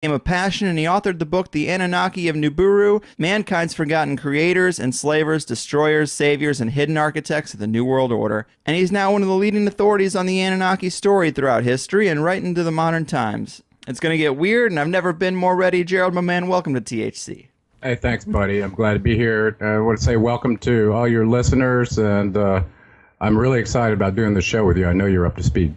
of passion, and he authored the book The Anunnaki of Nibiru, Mankind's Forgotten Creators, Enslavers, Destroyers, Saviors, and Hidden Architects of the New World Order. And he's now one of the leading authorities on the Anunnaki story throughout history and right into the modern times. It's going to get weird, and I've never been more ready. Gerald, my man, welcome to THC. Hey, thanks, buddy. I'm glad to be here. I want to say welcome to all your listeners, and I'm really excited about doing the show with you. I know you're up to speed.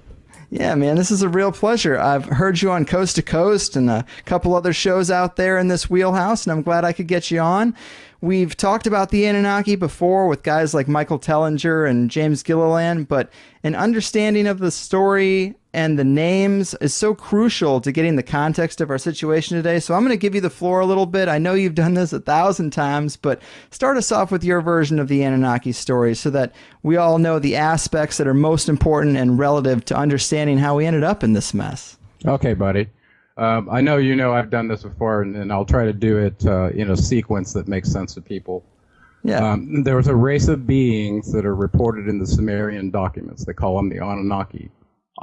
Yeah, man, this is a real pleasure. I've heard you on Coast to Coast and a couple other shows out there in this wheelhouse, and I'm glad I could get you on. We've talked about the Anunnaki before with guys like Michael Tellinger and James Gilliland, but an understanding of the story and the names is so crucial to getting the context of our situation today. So I'm going to give you the floor a little bit. I know you've done this 1,000 times, but start us off with your version of the Anunnaki story so that we all know the aspects that are most important and relative to understanding how we ended up in this mess. Okay, buddy. I know you know I've done this before, and I'll try to do it in a sequence that makes sense to people. Yeah. There was a race of beings that are reported in the Sumerian documents. They call them the Anunnaki.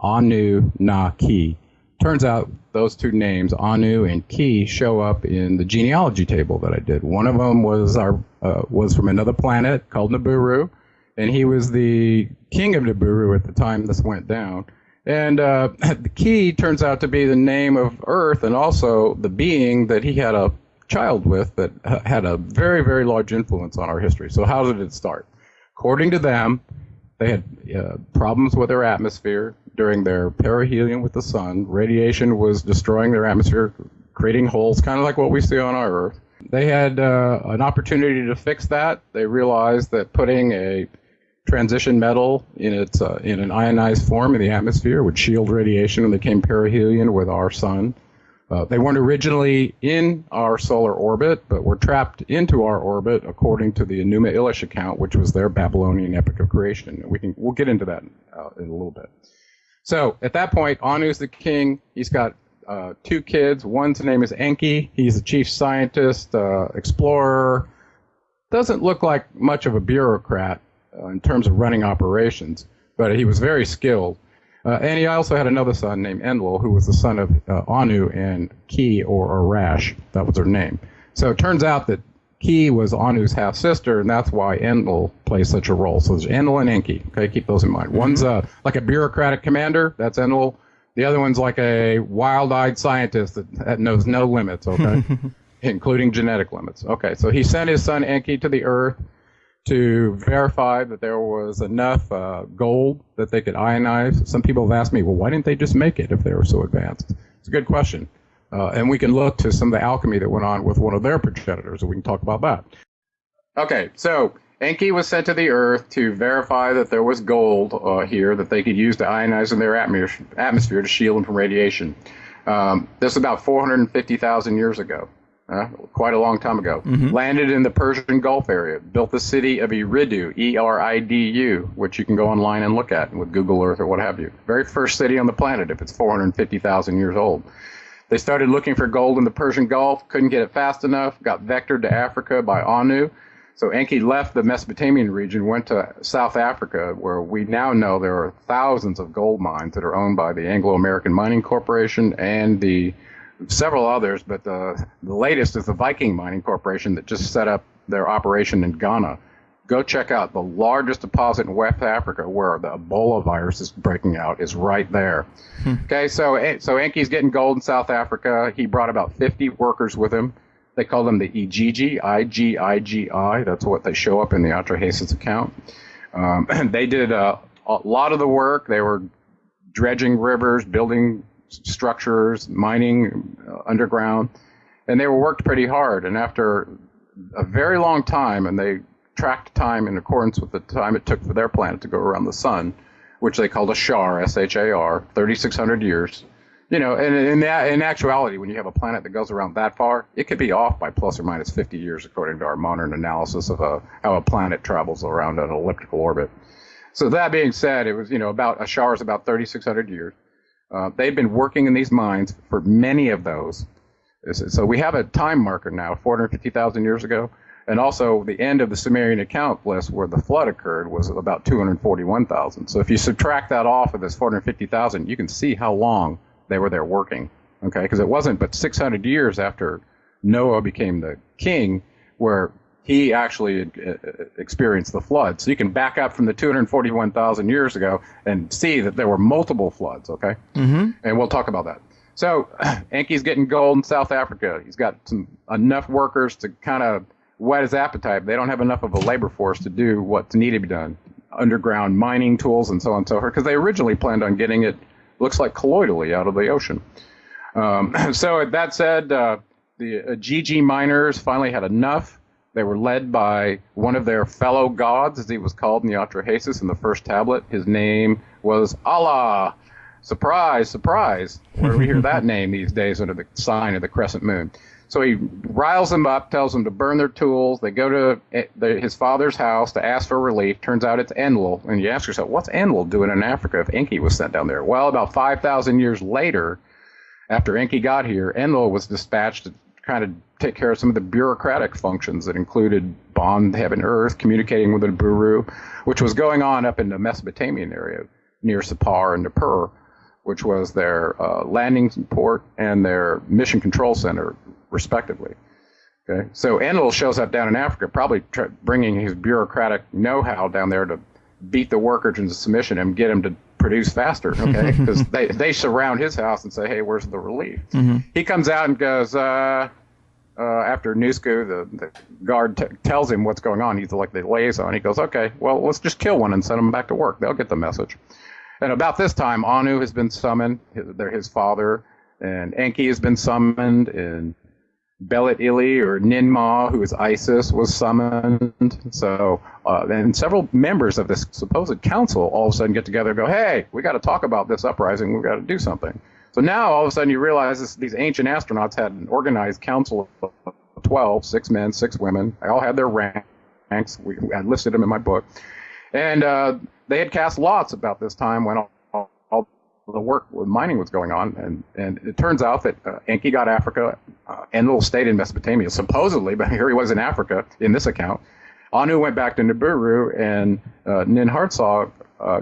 Anunnaki. Turns out those two names, Anu and Ki, show up in the genealogy table that I did. One of them was from another planet called Nibiru, and he was the king of Nibiru at the time this went down. And the Ki turns out to be the name of Earth, and also the being that he had a child with that had a very, very large influence on our history. So how did it start? According to them, they had problems with their atmosphere during their perihelion with the sun. Radiation was destroying their atmosphere, creating holes, kind of like what we see on our Earth. They had an opportunity to fix that. They realized that putting a transition metal in an ionized form in the atmosphere would shield radiation when they came perihelion with our sun. They weren't originally in our solar orbit, but were trapped into our orbit according to the Enuma Elish account, which was their Babylonian epic of creation. We'll get into that in a little bit. So at that point, Anu's the king. He's got two kids. One's name is Enki. He's the chief scientist, explorer. Doesn't look like much of a bureaucrat in terms of running operations, but he was very skilled. And he also had another son named Enlil, who was the son of Anu and Ki, or Arash. That was her name. So it turns out that Ki was Anu's half-sister, and that's why Enlil plays such a role. So there's Enlil and Enki. Okay, keep those in mind. Mm-hmm. One's like a bureaucratic commander. That's Enlil. The other one's like a wild-eyed scientist that knows no limits, okay, including genetic limits. Okay, so he sent his son Enki to the Earth to verify that there was enough gold that they could ionize. Some people have asked me, well, why didn't they just make it if they were so advanced? It's a good question. And we can look to some of the alchemy that went on with one of their progenitors, and we can talk about that. Okay, so Enki was sent to the Earth to verify that there was gold here that they could use to ionize in their atmosphere to shield them from radiation. This is about 450,000 years ago. Quite a long time ago. Mm-hmm. Landed in the Persian Gulf area, built the city of Eridu, E-R-I-D-U, which you can go online and look at with Google Earth or what have you. Very first city on the planet if it's 450,000 years old. They started looking for gold in the Persian Gulf, couldn't get it fast enough, got vectored to Africa by Anu. So Enki left the Mesopotamian region, went to South Africa, where we now know there are thousands of gold mines that are owned by the Anglo-American Mining Corporation and several others, but the latest is the Viking Mining Corporation that just set up their operation in Ghana. Go check out the largest deposit in West Africa where the Ebola virus is breaking out is right there. Okay, so Enki's getting gold in South Africa. He brought about 50 workers with him. They call them the Igigi, I-G-I-G-I. That's what they show up in the Atrahasis account. They did a lot of the work. They were dredging rivers, building structures, mining underground, and they were worked pretty hard. And after a very long time, and they tracked time in accordance with the time it took for their planet to go around the sun, which they called a Shar, S-H-A-R, 3,600 years. You know, and in actuality, when you have a planet that goes around that far, it could be off by plus or minus 50 years, according to our modern analysis of how a planet travels around an elliptical orbit. So that being said, it was, about a Shar is about 3,600 years. They've been working in these mines for many of those. So we have a time marker now, 450,000 years ago. And also the end of the Sumerian account list where the flood occurred was about 241,000. So if you subtract that off of this 450,000, you can see how long they were there working. okay? Because it wasn't but 600 years after Noah became the king where he actually experienced the flood. So you can back up from the 241,000 years ago and see that there were multiple floods, okay? Mm-hmm. And we'll talk about that. So Enki's getting gold in South Africa. He's got enough workers to kind of whet his appetite. They don't have enough of a labor force to do what's needed to be done. Underground mining tools and so on and so forth, because they originally planned on getting it, looks like colloidally, out of the ocean. So that said, the GG miners finally had enough. They were led by one of their fellow gods, as he was called in the Atrahasis in the first tablet. His name was Allah. Surprise, surprise. Where do we hear that name these days under the sign of the crescent moon? So he riles them up, tells them to burn their tools. They go to his father's house to ask for relief. Turns out it's Enlil. And you ask yourself, what's Enlil doing in Africa if Enki was sent down there? Well, about 5,000 years later, after Enki got here, Enlil was dispatched to kind of take care of some of the bureaucratic functions that included bond heaven earth, communicating with the Nibiru, which was going on up in the Mesopotamian area near Sippar and Nippur, which was their landing port and their mission control center, respectively. Okay, so Enlil shows up down in Africa, probably bringing his bureaucratic know-how down there to beat the workers into submission and get them to produce faster. Okay, because they surround his house and say, "Hey, where's the relief?" Mm-hmm. He comes out and goes, after Nusku, the guard tells him what's going on. He's like the liaison. He goes, "Okay, well, let's just kill one and send them back to work. They'll get the message." And about this time, Anu has been summoned. They're his father, and Enki has been summoned, and Belit Ili, or Ninmah, who is Isis, was summoned. So, and several members of this supposed council all of a sudden get together and go, "Hey, we got to talk about this uprising. We've got to do something." So now all of a sudden you realize these ancient astronauts had an organized council of 12, 6 men, 6 women. They all had their ranks. I listed them in my book. And they had cast lots about this time when all the work with mining was going on. And it turns out that Enki got Africa. Enlil stayed in Mesopotamia, supposedly, but here he was in Africa in this account. Anu went back to Nibiru, and Ninhartsog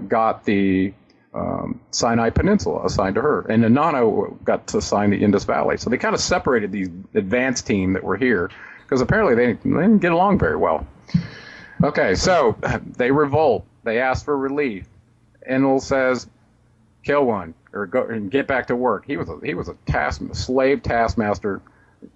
got the Sinai Peninsula assigned to her. And Inanna got to assign the Indus Valley. So they kind of separated these advanced team that were here, because apparently they didn't get along very well. Okay, so they revolt. They ask for relief. Enlil says, "Kill one or go and get back to work." He was a slave taskmaster,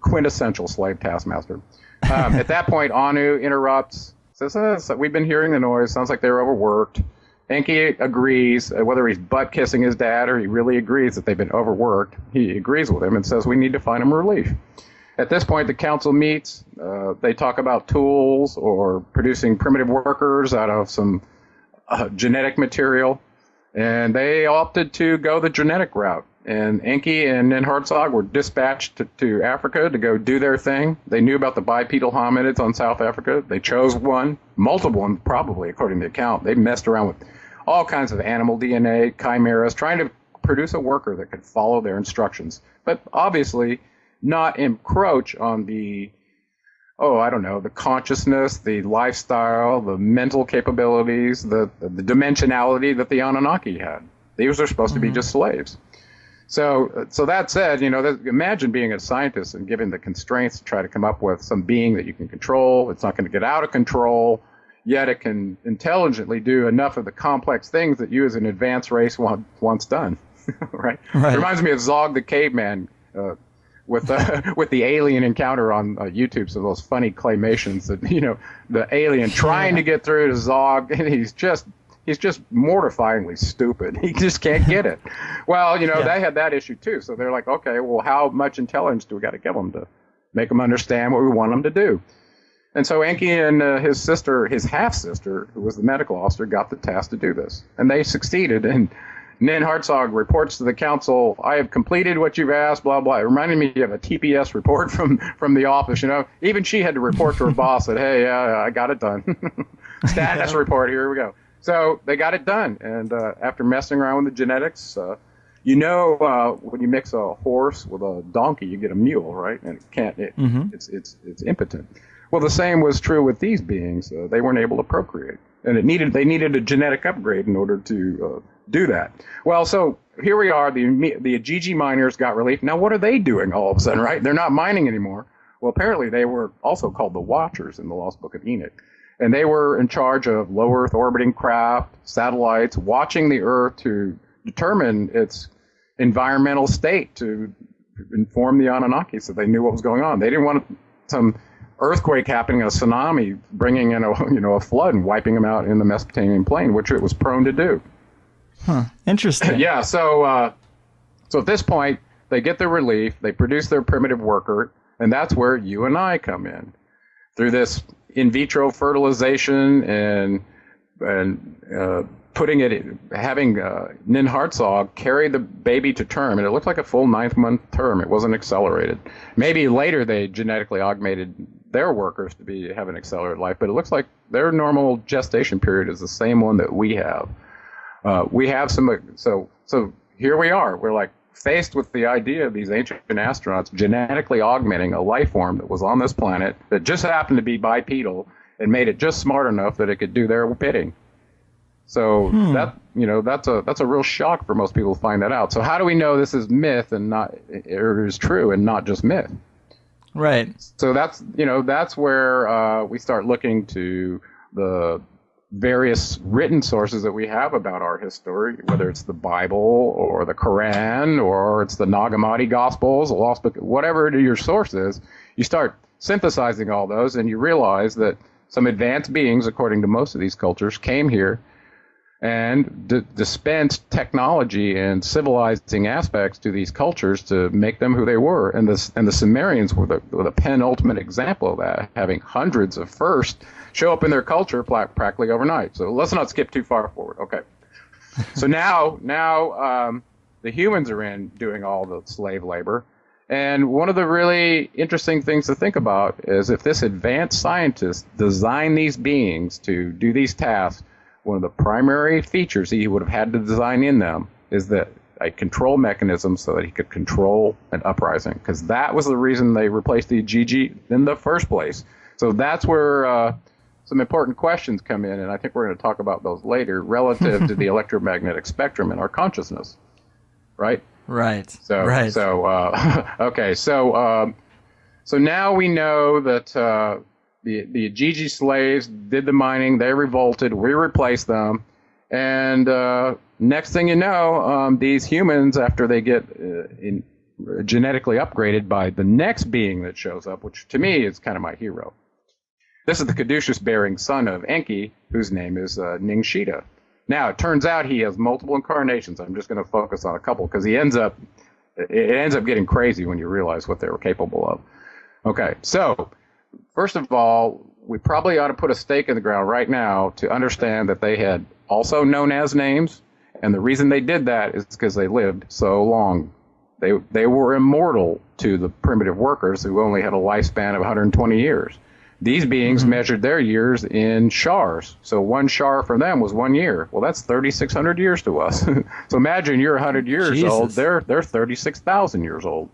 quintessential slave taskmaster. At that point, Anu interrupts, says, "We've been hearing the noise. Sounds like they're overworked." Enki agrees, whether he's butt kissing his dad or he really agrees that they've been overworked. He agrees with him and says, "We need to find them relief." At this point, the council meets. They talk about tools or producing primitive workers out of some genetic material, and they opted to go the genetic route. And Enki and Ninhartsog were dispatched to Africa to go do their thing. They knew about the bipedal hominids on South Africa. They chose one, multiple ones probably, according to the account. They messed around with all kinds of animal DNA, chimeras, trying to produce a worker that could follow their instructions, but obviously not encroach on the consciousness, the lifestyle, the mental capabilities, the dimensionality that the Anunnaki had. These are supposed to be just slaves. So that said, imagine being a scientist and given the constraints to try to come up with some being that you can control. It's not going to get out of control, yet it can intelligently do enough of the complex things that you as an advanced race once done. Right? It reminds me of Zog the Caveman, with the alien encounter on YouTube. So those funny claymations that the alien trying to get through to Zog, and he's just mortifyingly stupid. He just can't get it. Well, they had that issue too. So they're like, okay, well, how much intelligence do we got to give them to make them understand what we want them to do? And so Enki and his sister, his half sister, who was the medical officer, got the task to do this, and they succeeded. And Ninhartsog reports to the council, "I have completed what you've asked, blah, blah." It reminded me of a TPS report from the office, Even she had to report to her boss that, "Hey, I got it done." Status report, here we go. So they got it done. And after messing around with the genetics, when you mix a horse with a donkey, you get a mule, right? And it's impotent. Well, the same was true with these beings. They weren't able to procreate. And they needed a genetic upgrade in order to do that. Well, so here we are. The Agigi miners got relief. Now, what are they doing all of a sudden, right? They're not mining anymore. Well, apparently they were also called the Watchers in the Lost Book of Enoch. And they were in charge of low Earth orbiting craft, satellites, watching the Earth to determine its environmental state, to inform the Anunnaki so they knew what was going on. They didn't want some earthquake happening, a tsunami bringing in a flood and wiping them out in the Mesopotamian plain, which it was prone to do. Huh. Interesting. Yeah. So at this point, they get their relief, they produce their primitive worker, and that's where you and I come in through this in vitro fertilization and putting it, having Nin Hartzog carry the baby to term, and it looked like a full 9th-month term. It wasn't accelerated. Maybe later they genetically augmented their workers to have an accelerated life, but it looks like their normal gestation period is the same one that we have. We have so here we are. We're like faced with the idea of these ancient astronauts genetically augmenting a life form that was on this planet that just happened to be bipedal and made it just smart enough that it could do their bidding. So that's a real shock for most people to find that out. So how do we know this is myth and not, or is true and not just myth? Right. So that's where we start looking to the various written sources that we have about our history, whether it's the Bible or the Quran or it's the Nag Hamadi Gospels, the Lost Book, whatever your source is. You start synthesizing all those, and you realize that some advanced beings, according to most of these cultures, came here and dispensed technology and civilizing aspects to these cultures to make them who they were. And the Sumerians were the penultimate example of that, having hundreds of first show up in their culture practically overnight. So let's not skip too far forward. Okay. So now the humans are in doing all the slave labor. And one of the really interesting things to think about is if this advanced scientist designed these beings to do these tasks, one of the primary features he would have had to design in them is that a control mechanism so that he could control an uprising, because that was the reason they replaced the Gigi in the first place. So that's where some important questions come in, and I think we're going to talk about those later relative to the electromagnetic spectrum in our consciousness, right? Right. So, right. Okay. So now we know that the Gigi slaves did the mining. They revolted. We replaced them. And next thing you know, these humans, after they get genetically upgraded by the next being that shows up, which to me is kind of my hero. This is the caduceus-bearing son of Enki, whose name is Ningshita. Now, it turns out he has multiple incarnations. I'm just going to focus on a couple because it ends up getting crazy when you realize what they were capable of. Okay, so first of all, we probably ought to put a stake in the ground right now to understand that they had also known as names, and the reason they did that is because they lived so long. They were immortal to the primitive workers who only had a lifespan of 120 years. These beings measured their years in shars. So one shar for them was 1 year. Well, that's 3,600 years to us. So imagine you're 100 years old. They're 36,000 years old.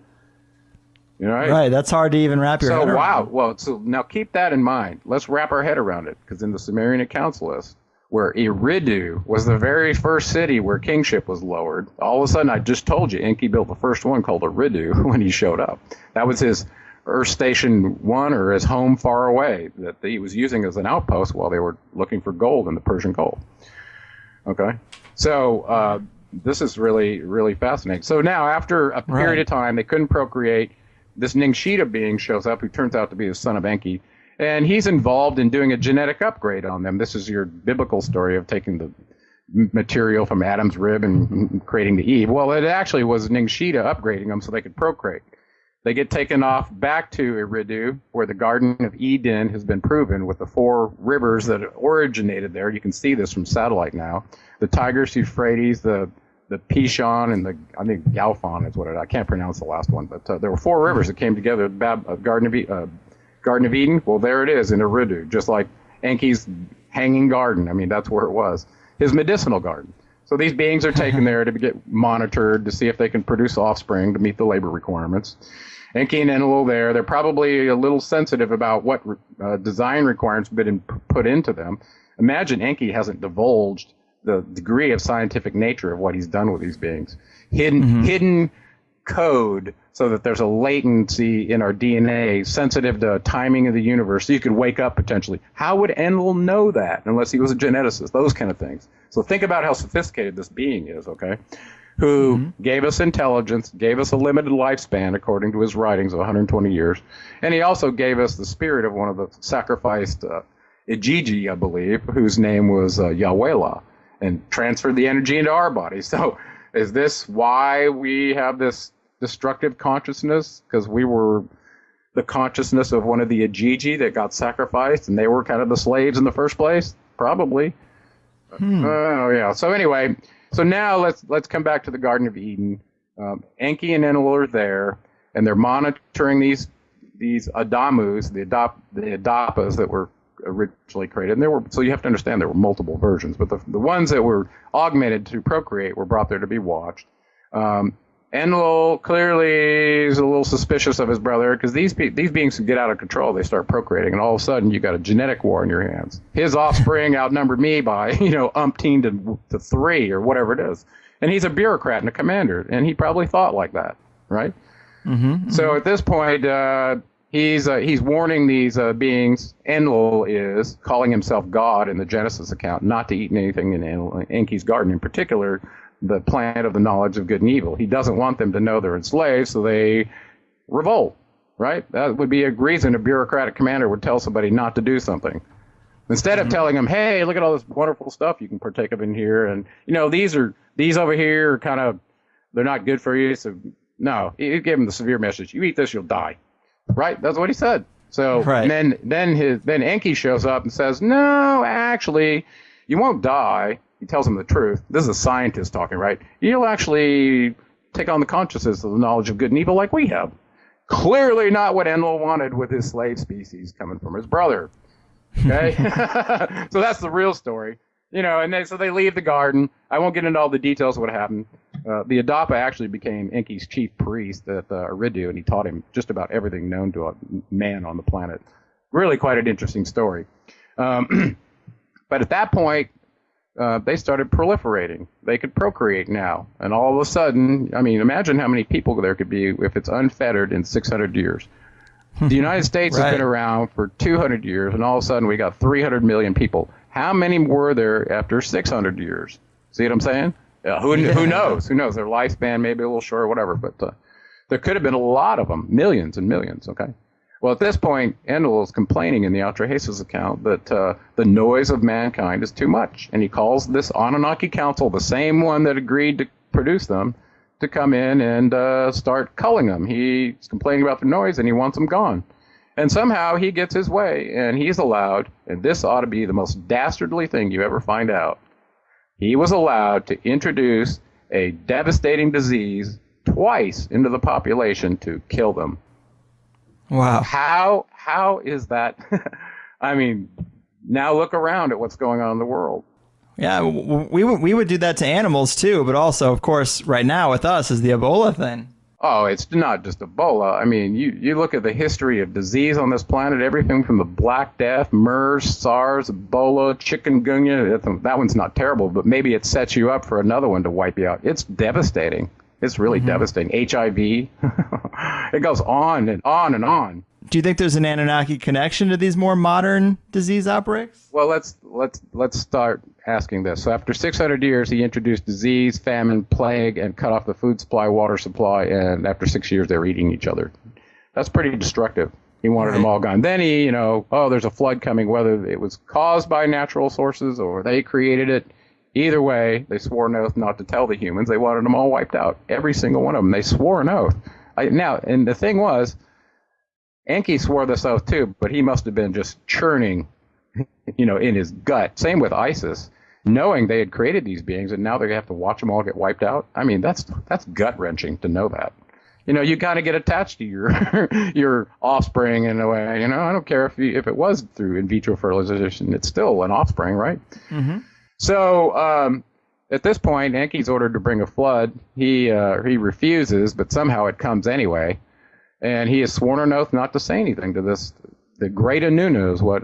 You know, right? That's hard to even wrap your head around. Wow. Well, so now keep that in mind. Let's wrap our head around it, because in the Sumerian accounts list, where Eridu was the very first city where kingship was lowered, all of a sudden, I just told you, Enki built the first one called Eridu when he showed up. That was his Earth Station 1, or his home far away, that he was using as an outpost while they were looking for gold in the Persian Gulf. Okay? So this is really, really fascinating. So now, after a period of time, they couldn't procreate. This Ningshita being shows up, who turns out to be the son of Enki, and he's involved in doing a genetic upgrade on them. This is your biblical story of taking the material from Adam's rib and creating the Eve. Well, it actually was Ningshita upgrading them so they could procreate. They get taken off back to Eridu, where the Garden of Eden has been proven with the 4 rivers that originated there. You can see this from satellite now. The Tigris, Euphrates, the Pishon, and I think Galfon is what I can't pronounce the last one, but there were 4 rivers that came together. Garden of Eden. Well, there it is in Eridu, just like Enki's hanging garden. I mean, that's where it was. His medicinal garden. So these beings are taken there to get monitored to see if they can produce offspring to meet the labor requirements. Enki and Enlil there, they're probably a little sensitive about what design requirements have been put into them. Imagine Enki hasn't divulged the degree of scientific nature of what he's done with these beings. Hidden code so that there's a latency in our DNA sensitive to timing of the universe, so you could wake up potentially. How would Enlil know that unless he was a geneticist? Those kind of things. So think about how sophisticated this being is, okay? Who gave us intelligence, gave us a limited lifespan according to his writings of 120 years, and he also gave us the spirit of one of the sacrificed Igigi, I believe, whose name was Yahweh, and transferred the energy into our body. So is this why we have this destructive consciousness? Because we were the consciousness of one of the Igigi that got sacrificed, and they were kind of the slaves in the first place? Probably. Oh, yeah. So anyway, so now let's come back to the Garden of Eden. Enki and Enlil are there, and they're monitoring these Adamus, the Adapas that were originally created. And so you have to understand there were multiple versions, but the ones that were augmented to procreate were brought there to be watched. Enlil clearly is a little suspicious of his brother, because these beings can get out of control. They start procreating, and all of a sudden you got a genetic war in your hands. His offspring outnumbered me by umpteen to 3 or whatever it is, and he's a bureaucrat and a commander, and he probably thought like that, right? So at this point, he's warning these beings. Enlil is calling himself God in the Genesis account, not to eat anything in Enki's garden, in particular the plant of the knowledge of good and evil. He doesn't want them to know they're enslaved, so they revolt, right? That would be a reason a bureaucratic commander would tell somebody not to do something. Instead of telling them, hey, look at all this wonderful stuff you can partake of in here, and these over here are kind of, they're not good for you. So no, he gave them the severe message: you eat this, you'll die. Right? That's what he said. So then Enki shows up and says, no, actually, you won't die. He tells him the truth. This is a scientist talking, right? You'll actually take on the consciousness of the knowledge of good and evil like we have. Clearly not what Enlil wanted with his slave species coming from his brother. Okay? So that's the real story. And so they leave the garden. I won't get into all the details of what happened. The Adapa actually became Enki's chief priest at Eridu, and he taught him just about everything known to a man on the planet. Really quite an interesting story. But at that point, they started proliferating. They could procreate now. And all of a sudden, imagine how many people there could be if it's unfettered in 600 years. The United States has been around for 200 years, and all of a sudden we got 300 million people. How many were there after 600 years? See what I'm saying? Who knows? Who knows? Their lifespan may be a little short or whatever, but there could have been a lot of them, millions and millions, okay? Well, at this point, Enlil is complaining in the Atrahasis account that the noise of mankind is too much, and he calls this Anunnaki Council, the same one that agreed to produce them, to come in and start culling them. He's complaining about the noise, and he wants them gone. And somehow he gets his way, and he's allowed, and this ought to be the most dastardly thing you ever find out, he was allowed to introduce a devastating disease twice into the population to kill them. Wow. How is that? Now look around at what's going on in the world. Yeah, we would do that to animals too, but also, of course, right now with us is the Ebola thing. Oh, it's not just Ebola. You look at the history of disease on this planet, everything from the Black Death, MERS, SARS, Ebola, chikungunya. That one's not terrible, but maybe it sets you up for another one to wipe you out. It's devastating. It's really devastating. HIV. It goes on and on and on. Do you think there's an Anunnaki connection to these more modern disease outbreaks? Well, let's start asking this. So after 600 years, he introduced disease, famine, plague, and cut off the food supply, water supply, and after 6 years, they were eating each other. That's pretty destructive. He wanted them all gone. Then he, there's a flood coming, whether it was caused by natural sources or they created it. Either way, they swore an oath not to tell the humans. They wanted them all wiped out. Every single one of them. They swore an oath. And the thing was, Enki swore this oath too, but he must have been just churning, in his gut. Same with Isis, knowing they had created these beings, and now they have to watch them all get wiped out. That's gut-wrenching to know that. You kind of get attached to your offspring in a way. I don't care if it was through in vitro fertilization. It's still an offspring, right? Mm-hmm. So at this point, Enki's ordered to bring a flood. He refuses, but somehow it comes anyway. And he has sworn an oath not to say anything to this. The great Anunu is what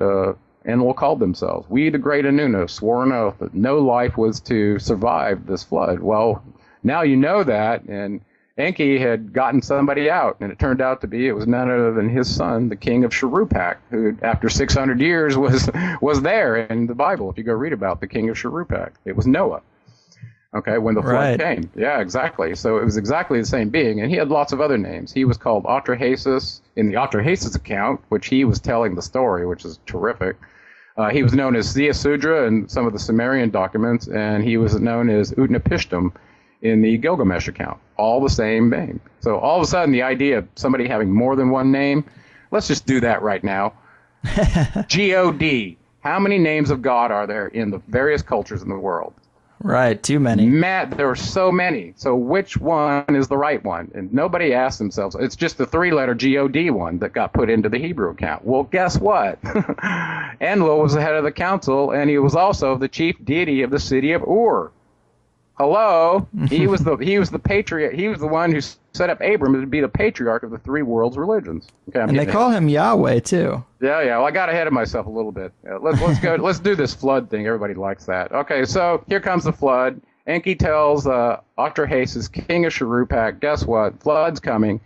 Enlil called themselves. We, the great Anu, swore an oath that no life was to survive this flood. Well, now you know that, and Enki had gotten somebody out, and it turned out to be, it was none other than his son, the king of Shuruppak, who after 600 years was there in the Bible. If you go read about the king of Shuruppak, it was Noah. Okay, when the flood came. Yeah, exactly. So it was exactly the same being, and he had lots of other names. He was called Atrahasis in the Atrahasis account, which he was telling the story, which is terrific. He was known as Ziusudra in some of the Sumerian documents, and he was known as Utnapishtim in the Gilgamesh account. All the same name. So all of a sudden, the idea of somebody having more than one name, let's just do that right now. God. How many names of God are there in the various cultures in the world? Right, too many. Matt, there are so many. So which one is the right one? And nobody asked themselves. It's just the three-letter God one that got put into the Hebrew account. Well, guess what? Enlil was the head of the council, and he was also the chief deity of the city of Ur. Hello, he was the patriarch. He was the one who set up Abram to be the patriarch of the three world's religions. Okay, and they call him Yahweh too. Yeah. Well, I got ahead of myself a little bit. Let's go. Let's do this flood thing. Everybody likes that. Okay, so here comes the flood. Enki tells Atrahasis, king of Shuruppak, guess what? Flood's coming.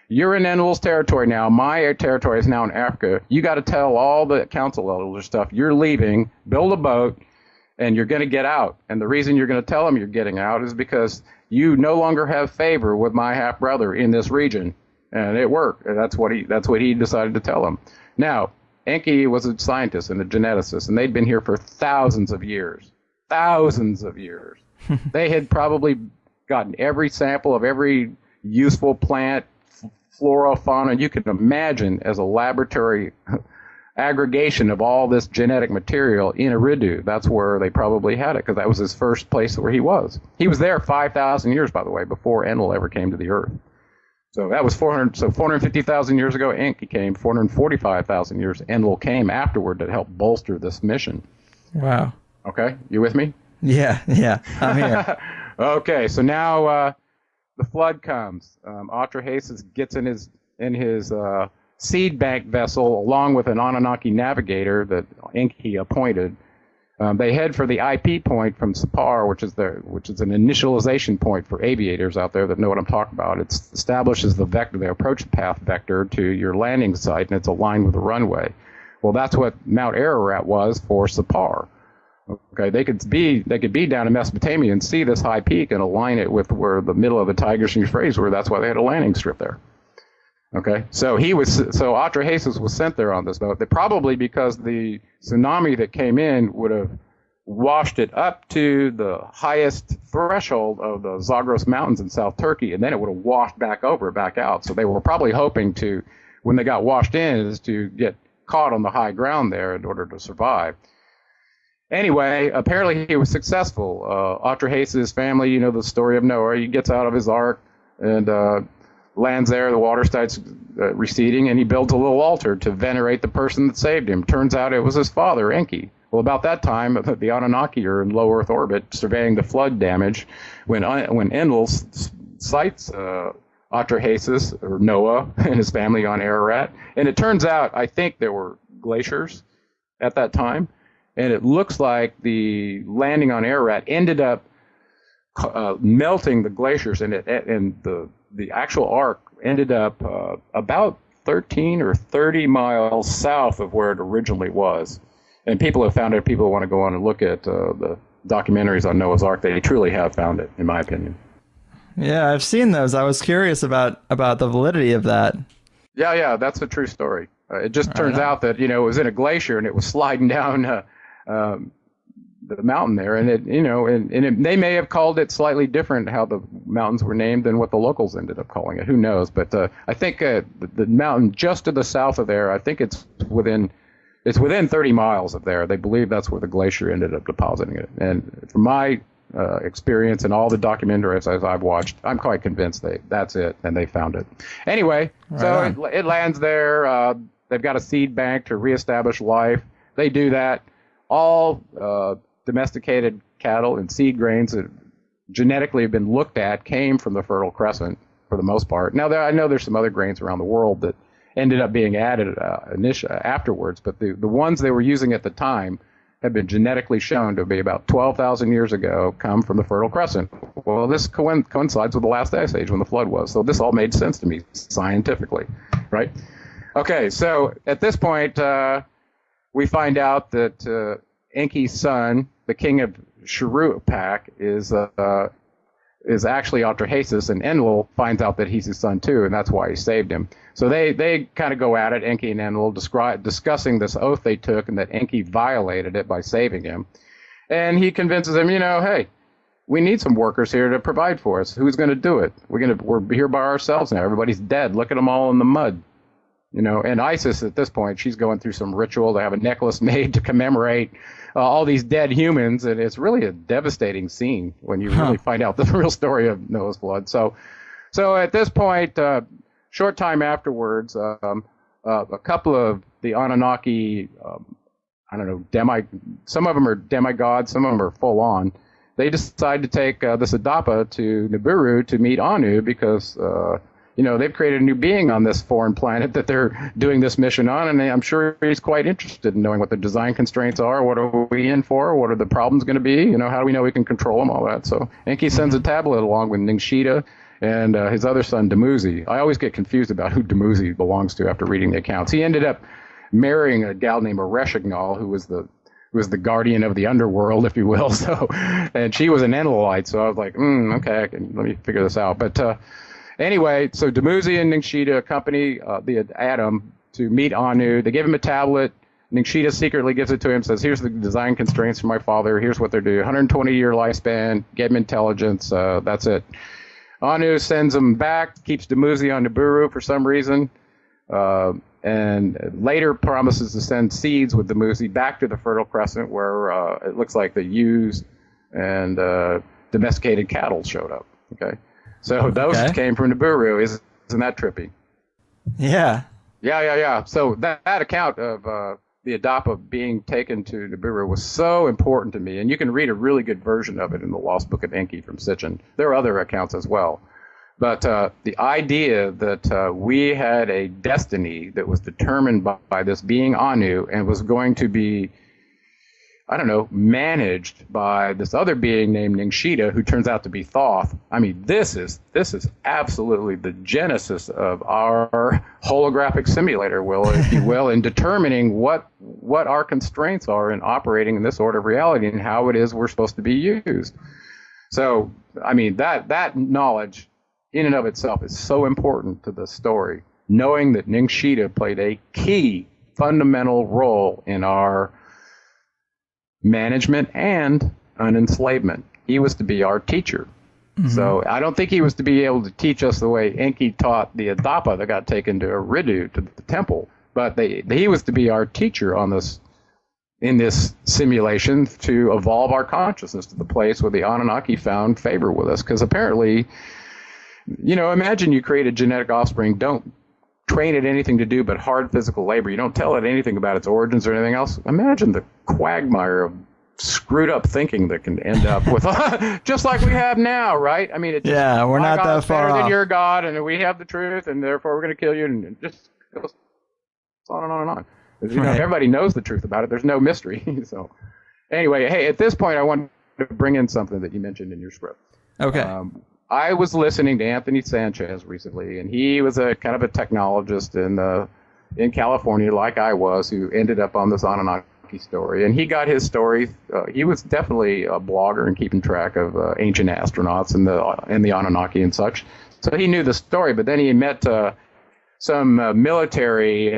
You're in Enlil's territory now. My territory is now in Africa. You got to tell all the council elders stuff. You're leaving. Build a boat. And you're going to get out. And the reason you're going to tell them you're getting out is because you no longer have favor with my half-brother in this region. And it worked. And that's what he decided to tell them. Now, Enki was a scientist and a geneticist, and they'd been here for thousands of years. Thousands of years. They had probably gotten every sample of every useful plant, flora, fauna you can imagine as a laboratory aggregation of all this genetic material in Eridu. That's where they probably had it, because that was his first place where he was. He was there 5,000 years, by the way, before Enlil ever came to the Earth. So that was 450,000 years ago, Enki came. 445,000 years, Enlil came afterward to help bolster this mission. Wow. Okay, you with me? Yeah, I'm here. Okay, so now the flood comes. Atrahasis gets in his seed bank vessel along with an Anunnaki navigator that Enki appointed. They head for the IP point from Sapar, which is an initialization point for aviators out there that know what I'm talking about. It establishes the vector, the approach path vector to your landing site, and it's aligned with the runway. Well, that's what Mount Ararat was for Sapar. Okay, they could be down in Mesopotamia and see this high peak and align it with where the middle of the Tigris and Euphrates were. That's why they had a landing strip there. Okay, so Atrahasis was sent there on this boat. Probably because the tsunami that came in would have washed it up to the highest threshold of the Zagros Mountains in South Turkey, and then it would have washed back out. So they were probably hoping to, when they got washed in, is to get caught on the high ground there in order to survive. Anyway, apparently he was successful. Atrahasis' family, you know the story of Noah. He gets out of his ark and lands there, the water starts receding, and he builds a little altar to venerate the person that saved him. Turns out it was his father, Enki. Well, about that time, the Anunnaki are in low Earth orbit, surveying the flood damage, when Enlil sights Atrahasis, or Noah, and his family on Ararat. And it turns out, I think there were glaciers at that time, and it looks like the landing on Ararat ended up melting the glaciers, and the actual ark ended up about 13 or 30 miles south of where it originally was. And people have found it. People want to go on and look at the documentaries on Noah's Ark. They truly have found it, in my opinion. Yeah, I've seen those. I was curious about the validity of that. Yeah, that's a true story. It just turns out that, it was in a glacier and it was sliding down the mountain there, and they may have called it slightly different how the mountains were named than what the locals ended up calling it. Who knows? But I think the mountain just to the south of there, I think it's within 30 miles of there. They believe that's where the glacier ended up depositing it. And from my experience and all the documentaries I've watched, I'm quite convinced that's it, and they found it. Anyway, it lands there. They've got a seed bank to reestablish life. They do that. All domesticated cattle and seed grains that genetically have been looked at came from the Fertile Crescent for the most part. Now, I know there's some other grains around the world that ended up being added afterwards. But the ones they were using at the time have been genetically shown to be about 12,000 years ago, come from the Fertile Crescent. Well, this coincides with the last ice age when the flood was. So this all made sense to me scientifically, right? Okay, so at this point, we find out that Enki's son, the king of Shuruppak, is actually Altrahasis, and Enlil finds out that he's his son too, and that's why he saved him. So they kind of go at it, Enki and Enlil, discussing this oath they took and that Enki violated it by saving him. And he convinces him, hey, we need some workers here to provide for us. Who's going to do it? We're here by ourselves now. Everybody's dead. Look at them all in the mud. And Isis at this point, she's going through some ritual. They have a necklace made to commemorate all these dead humans, and it's really a devastating scene when you really find out the real story of Noah's flood. So at this point, short time afterwards, a couple of the Anunnaki, some of them are demigods, some of them are full on. They decide to take this Adapa to Nibiru to meet Anu because they've created a new being on this foreign planet that they're doing this mission on, and I'm sure he's quite interested in knowing what the design constraints are, what are we in for, what are the problems going to be, how do we know we can control them, all that. So Enki sends a tablet along with Ningshita and his other son, Dumuzi. I always get confused about who Dumuzi belongs to after reading the accounts. He ended up marrying a gal named Ereshignal, who was the guardian of the underworld, if you will. So, and she was an Enlilite, so I was like, okay, let me figure this out. But anyway, so Dumuzi and Ningshita accompany the Adam to meet Anu. They give him a tablet. Ningshita secretly gives it to him, says, here's the design constraints for my father. Here's what they're doing. 120-year lifespan. Gave him intelligence. That's it. Anu sends him back, keeps Dumuzi on Nibiru for some reason, and later promises to send seeds with Dumuzi back to the Fertile Crescent, where it looks like the ewes and domesticated cattle showed up. Okay. So those came from Nibiru. Isn't that trippy? Yeah. Yeah. So that account of the Adapa being taken to Nibiru was so important to me, and you can read a really good version of it in the Lost Book of Enki from Sitchin. There are other accounts as well. But the idea that we had a destiny that was determined by this being Anu and was going to be, managed by this other being named Ningshita, who turns out to be Thoth. I mean, this is absolutely the genesis of our holographic simulator, if you will, in determining what our constraints are in operating in this order of reality and how it is we're supposed to be used. So, I mean, that knowledge in and of itself is so important to the story, knowing that Ningshita played a key fundamental role in our management and unenslavement. He was to be our teacher. Mm-hmm. So I don't think he was to be able to teach us the way Enki taught the Adapa that got taken to Eridu, to the temple, but he was to be our teacher in this simulation to evolve our consciousness to the place where the Anunnaki found favor with us. Because apparently, imagine you create a genetic offspring, don't train it anything to do but hard physical labor. You don't tell it anything about its origins or anything else. Imagine the quagmire of screwed up thinking that can end up with, just like we have now, right? I mean, we're not that far off. Better than your God, and we have the truth, and therefore we're going to kill you, and it just goes on and on and on. Right. Everybody knows the truth about it. There's no mystery. So, anyway, hey, at this point, I want to bring in something that you mentioned in your script. Okay. I was listening to Anthony Sanchez recently, and he was a kind of a technologist in California, like I was, who ended up on this Anunnaki story. And he got his story. He was definitely a blogger and keeping track of ancient astronauts and the Anunnaki and such. So he knew the story. But then he met some military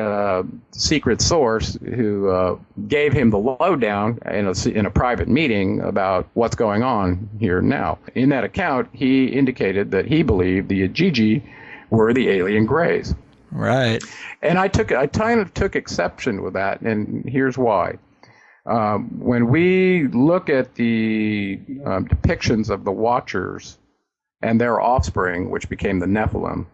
secret source who gave him the lowdown in a private meeting about what's going on here now. In that account, he indicated that he believed the Ajiji were the alien Greys. Right. And I kind of took exception with that, and here's why. When we look at the depictions of the Watchers and their offspring, which became the Nephilim,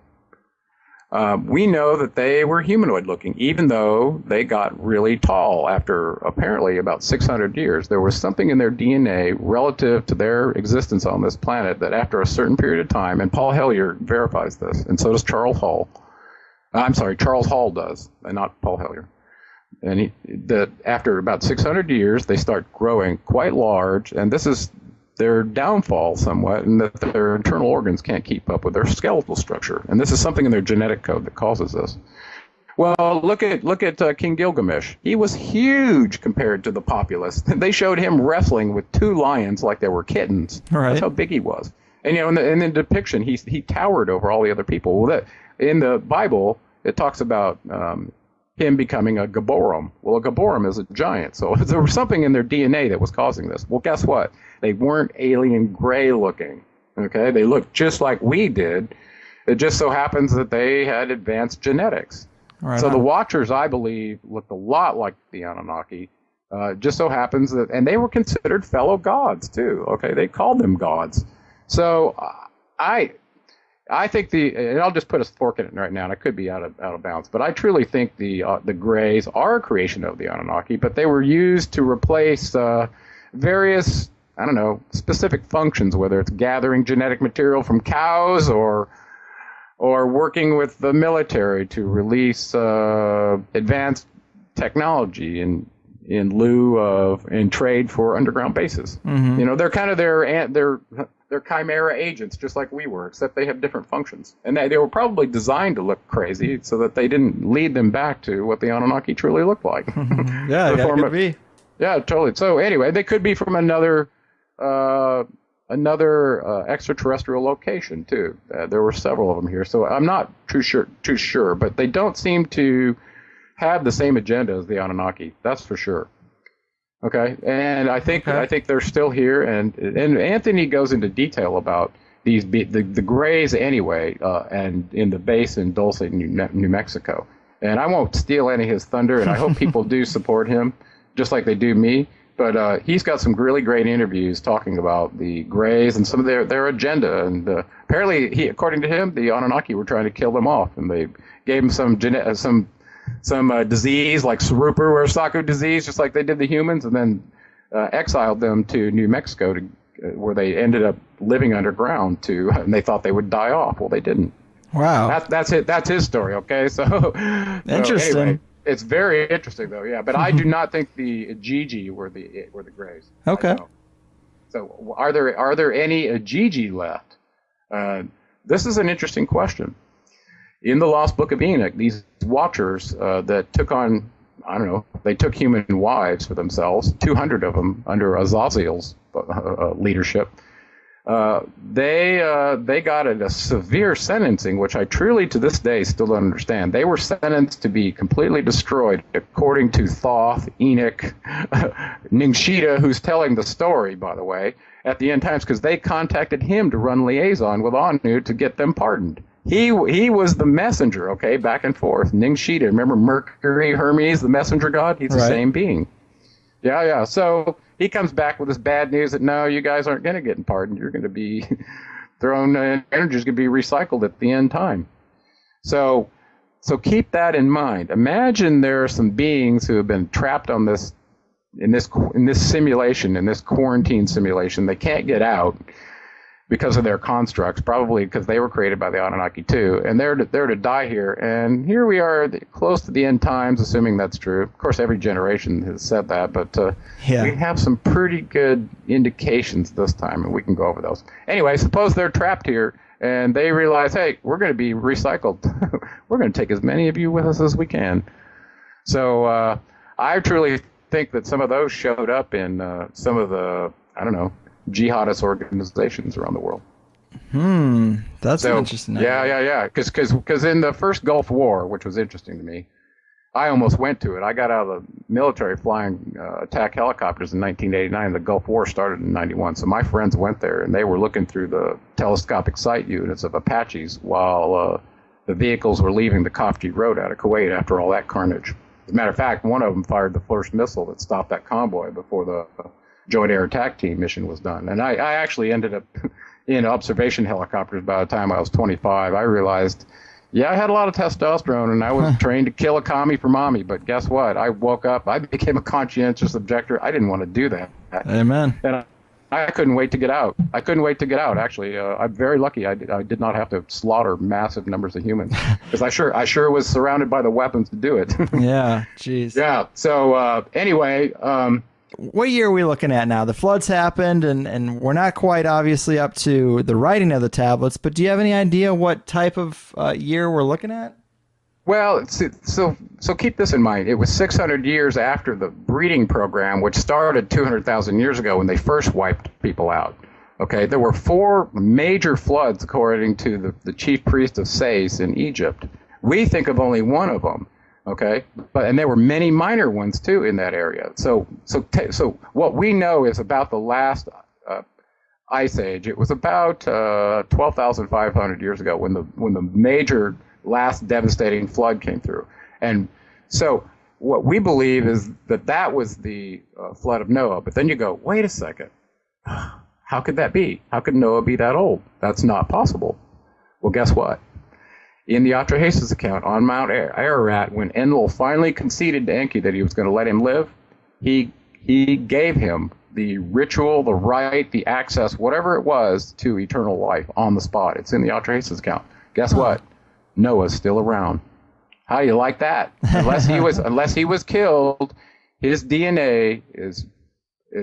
we know that they were humanoid looking, even though they got really tall after apparently about 600 years. There was something in their DNA relative to their existence on this planet that after a certain period of time, and Paul Hellyer verifies this, and so does Charles Hull, I'm sorry, Charles Hall does, and not Paul Hellyer. And after about 600 years, they start growing quite large, and this is their downfall somewhat, in that their internal organs can't keep up with their skeletal structure. And this is something in their genetic code that causes this. Well, look at King Gilgamesh. He was huge compared to the populace. They showed him wrestling with 2 lions like they were kittens. Right. That's how big he was. And in the depiction, he towered over all the other people. Well, in the Bible, it talks about him becoming a Gaborim. Well, a Gaborim is a giant. So there was something in their DNA that was causing this. Well, guess what? They weren't alien gray looking. Okay, they looked just like we did. It just so happens that they had advanced genetics. Right. So the Watchers, I believe, looked a lot like the Anunnaki. Just so happens that, and they were considered fellow gods too. Okay, they called them gods. So I think and I'll just put a fork in it right now, and I could be out of bounds, but I truly think the Greys are a creation of the Anunnaki, but they were used to replace various, I don't know, specific functions, whether it's gathering genetic material from cows or working with the military to release advanced technology in lieu of in trade for underground bases. Mm-hmm. They're kind of they're chimera agents, just like we were, except they have different functions. And they were probably designed to look crazy so that they didn't lead them back to what the Anunnaki truly looked like. Yeah, that could be. Yeah, totally. So anyway, they could be from another extraterrestrial location too. There were several of them here, so I'm not too sure, but they don't seem to have the same agenda as the Anunnaki. That's for sure. Okay, and I think they're still here, and Anthony goes into detail about the Greys anyway, and in the base in Dulce, New Mexico. And I won't steal any of his thunder, and I hope people do support him, just like they do me. But he's got some really great interviews talking about the Greys and some of their agenda. And apparently, according to him, the Anunnaki were trying to kill them off, and they gave him some disease like Sarupa or Saku disease, just like they did the humans, and then exiled them to New Mexico, where they ended up living underground and they thought they would die off. Well, they didn't. Wow. That's it. That's his story. Okay, so interesting. Anyway, it's very interesting, though. Yeah, but I do not think the Gigi were the Greys. Okay. So are there any Gigi left? This is an interesting question. In the Lost Book of Enoch, these Watchers that took on, I don't know, they took human wives for themselves, 200 of them under Azazel's leadership. They got a severe sentencing, which I truly to this day still don't understand. They were sentenced to be completely destroyed, according to Thoth, Enoch, Ningshita, who's telling the story, by the way, at the end times, because they contacted him to run liaison with Anu to get them pardoned. He was the messenger, okay, back and forth. Ningshita, remember Mercury, Hermes, the messenger god? He's the same being. Yeah. So he comes back with this bad news that, no, you guys aren't going to get pardoned. You're going to be thrown, energy is going to be recycled at the end time. So keep that in mind. Imagine there are some beings who have been trapped on in this simulation, in this quarantine simulation. They can't get out because of their constructs, probably because they were created by the Anunnaki too, and they're to die here. And here we are, close to the end times, assuming that's true. Of course, every generation has said that, but we have some pretty good indications this time, and we can go over those. Anyway, suppose they're trapped here, and they realize, hey, we're going to be recycled. We're going to take as many of you with us as we can. So I truly think that some of those showed up in some of the, I don't know, jihadist organizations around the world. That's interesting. Yeah. Because in the first Gulf War, which was interesting to me, I almost went to it. I got out of the military flying attack helicopters in 1989. The Gulf War started in 91. So my friends went there, and they were looking through the telescopic sight units of Apaches while the vehicles were leaving the Khafji Road out of Kuwait after all that carnage. As a matter of fact, one of them fired the first missile that stopped that convoy before the Joint Air Attack Team mission was done. And I actually ended up in observation helicopters by the time I was 25. I realized, I had a lot of testosterone, and I was trained to kill a commie for mommy. But guess what? I woke up, I became a conscientious objector. I didn't want to do that. Amen. And I couldn't wait to get out. Actually, I'm very lucky. I did not have to slaughter massive numbers of humans because I sure was surrounded by the weapons to do it. Yeah, jeez. Yeah. So anyway, what year are we looking at now? The floods happened, and we're not quite obviously up to the writing of the tablets. But do you have any idea what type of year we're looking at? Well, so keep this in mind. It was 600 years after the breeding program, which started 200,000 years ago when they first wiped people out. Okay, there were 4 major floods according to the chief priest of Sais in Egypt. We think of only one of them. Okay, and there were many minor ones too in that area. So what we know is about the last ice age. It was about 12,500 years ago when the major last devastating flood came through. And so what we believe is that was the flood of Noah. But then you go, wait a second, how could that be? How could Noah be that old? That's not possible. Well, guess what? In the Atrahasis account on Mount Ararat, when Enlil finally conceded to Enki that he was going to let him live, he gave him the ritual, the right, the access, whatever it was, to eternal life on the spot. It's in the Atrahasis account. Guess what? Noah's still around. How do you like that? Unless he was killed, his DNA is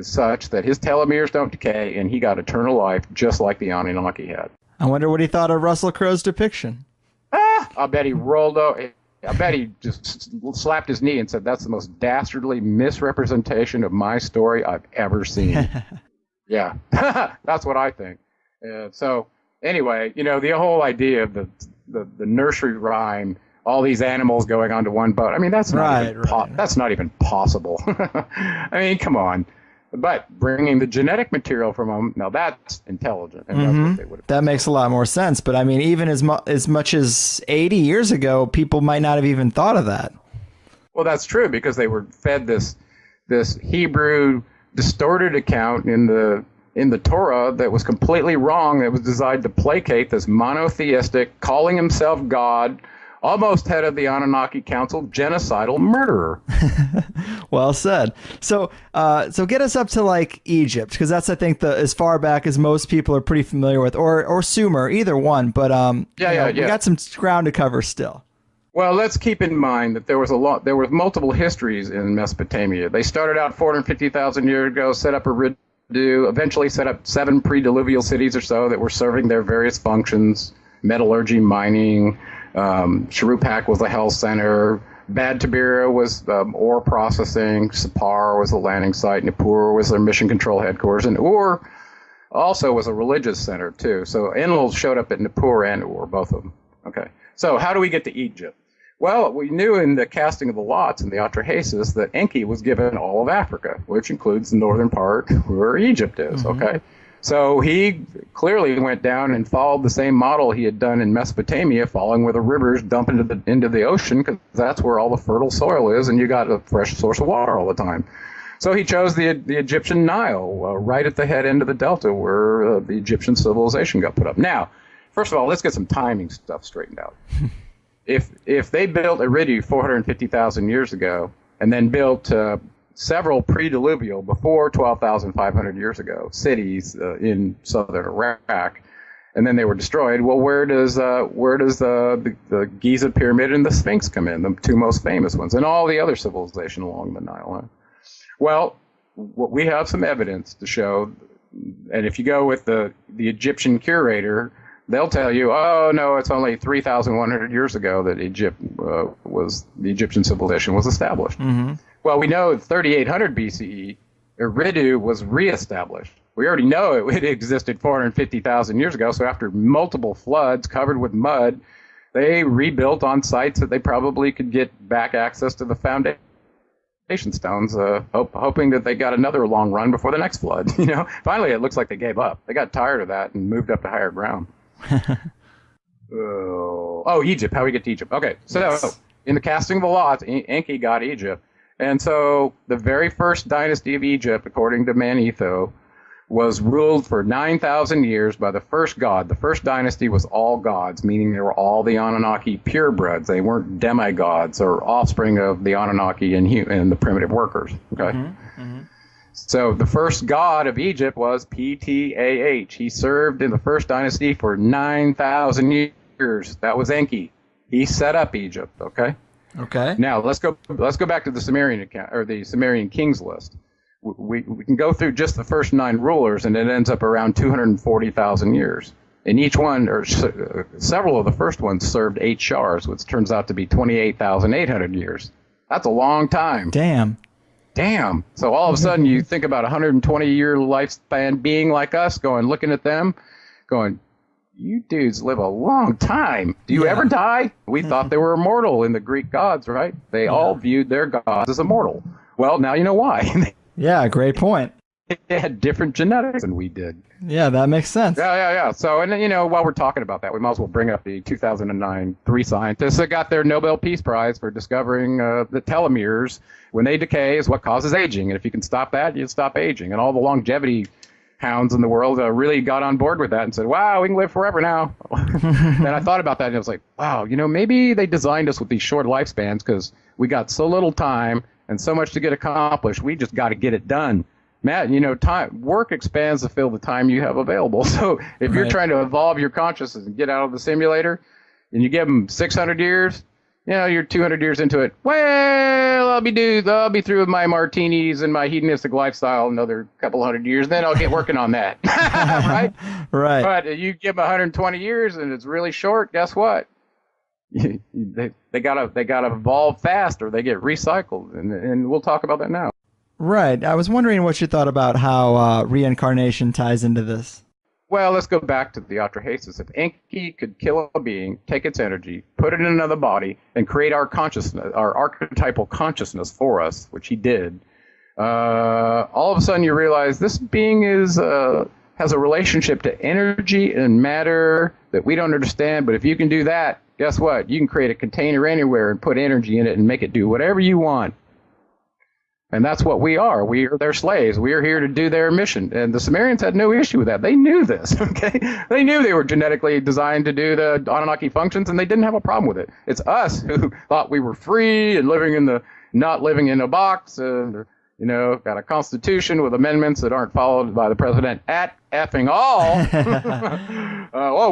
such that his telomeres don't decay, and he got eternal life just like the Anunnaki had. I wonder what he thought of Russell Crowe's depiction. I bet he rolled over. I bet he just slapped his knee and said, "That's the most dastardly misrepresentation of my story I've ever seen." Yeah, that's what I think. So anyway, the whole idea of the nursery rhyme, all these animals going onto one boat. I mean, that's that's not even possible. I mean, come on. But bringing the genetic material from them, now that's intelligent. And that's what they would have That makes a lot more sense. But I mean, even as much as 80 years ago, people might not have even thought of that. Well, that's true because they were fed this Hebrew distorted account in the Torah that was completely wrong, that was designed to placate this monotheistic, calling himself God, almost head of the Anunnaki Council, genocidal murderer. Well said. So get us up to like Egypt, because that's, I think, as far back as most people are pretty familiar with, or Sumer, either one. But we got some ground to cover still. Well, let's keep in mind that there was multiple histories in Mesopotamia. They started out 450,000 years ago, set up a Eridu, eventually set up 7 pre-diluvial cities or so that were serving their various functions: metallurgy, mining. Shuruppak was the health center. Bad Tabira was ore processing. Sapar was the landing site. Nippur was their mission control headquarters. And Ur also was a religious center, too. So Enlil showed up at Nippur and Ur, both of them. Okay. So how do we get to Egypt? Well, we knew in the casting of the lots in the Atrahasis that Enki was given all of Africa, which includes the northern part where Egypt is. Okay. So he clearly went down and followed the same model he had done in Mesopotamia, following where the rivers dump into the ocean, because that's where all the fertile soil is, and you got a fresh source of water all the time. So he chose the Egyptian Nile, right at the head end of the delta where the Egyptian civilization got put up. Now, first of all, let's get some timing stuff straightened out. If they built Eridu 450,000 years ago, and then built several pre-diluvial, before 12,500 years ago, cities in southern Iraq, and then they were destroyed. Well, where does the Giza pyramid and the Sphinx come in? The 2 most famous ones, and all the other civilization along the Nile. Huh? Well, we have some evidence to show, and if you go with the Egyptian curator, they'll tell you, oh no, it's only 3,100 years ago that the Egyptian civilization was established. Well, we know in 3800 BCE, Eridu was reestablished. We already know it existed 450,000 years ago, so after multiple floods covered with mud, they rebuilt on sites that they probably could get back access to the foundation stones, hoping that they got another long run before the next flood. Finally, it looks like they gave up. They got tired of that and moved up to higher ground. Egypt. How we get to Egypt? Okay, so in the casting of the lots, Enki got Egypt. And so the very first dynasty of Egypt, according to Manetho, was ruled for 9,000 years by the first god. The first dynasty was all gods, meaning they were all the Anunnaki purebreds. They weren't demigods or offspring of the Anunnaki and the primitive workers. Okay. So the first god of Egypt was Ptah. He served in the first dynasty for 9,000 years. That was Enki. He set up Egypt. Okay. Okay. Now let's go back to the Sumerian account, or the Sumerian kings list. We can go through just the first 9 rulers, and it ends up around 240,000 years. And each one, or several of the first ones, served 8 shars, which turns out to be 28,800 years. That's a long time. Damn. So all of a sudden you think about a 120-year lifespan being like us, looking at them, going, you dudes live a long time. Do you ever die? We thought they were immortal in the Greek gods, right? They all viewed their gods as immortal. Well, now you know why. Yeah, great point. They had different genetics than we did. Yeah, that makes sense. Yeah. So, and while we're talking about that, we might as well bring up the 2009 3 scientists that got their Nobel Peace Prize for discovering the telomeres, when they decay, is what causes aging. And if you can stop that, you stop aging. And all the longevity hounds in the world really got on board with that and said, wow, we can live forever now. And I thought about that, and I was like, wow, maybe they designed us with these short lifespans because we got so little time and so much to get accomplished. We just got to get it done. Matt, work expands to fill the time you have available. So if you're trying to evolve your consciousness and get out of the simulator, and you give them 600 years, you're 200 years into it. Well, I'll be through with my martinis and my hedonistic lifestyle another couple hundred years. Then I'll get working on that. Right? Right. But you give them 120 years and it's really short. Guess what? They gotta evolve fast, or they get recycled, and we'll talk about that now. Right. I was wondering what you thought about how reincarnation ties into this. Well, let's go back to the Atrahasis. If Enki could kill a being, take its energy, put it in another body, and create our consciousness, our archetypal consciousness for us, which he did, all of a sudden you realize this being has a relationship to energy and matter that we don't understand. But if you can do that, guess what? You can create a container anywhere and put energy in it and make it do whatever you want. And that's what we are. We are their slaves. We are here to do their mission. And the Sumerians had no issue with that. They knew this, okay? They knew they were genetically designed to do the Anunnaki functions, and they didn't have a problem with it. It's us who thought we were free and not living in a box, and, got a constitution with amendments that aren't followed by the president at effing all.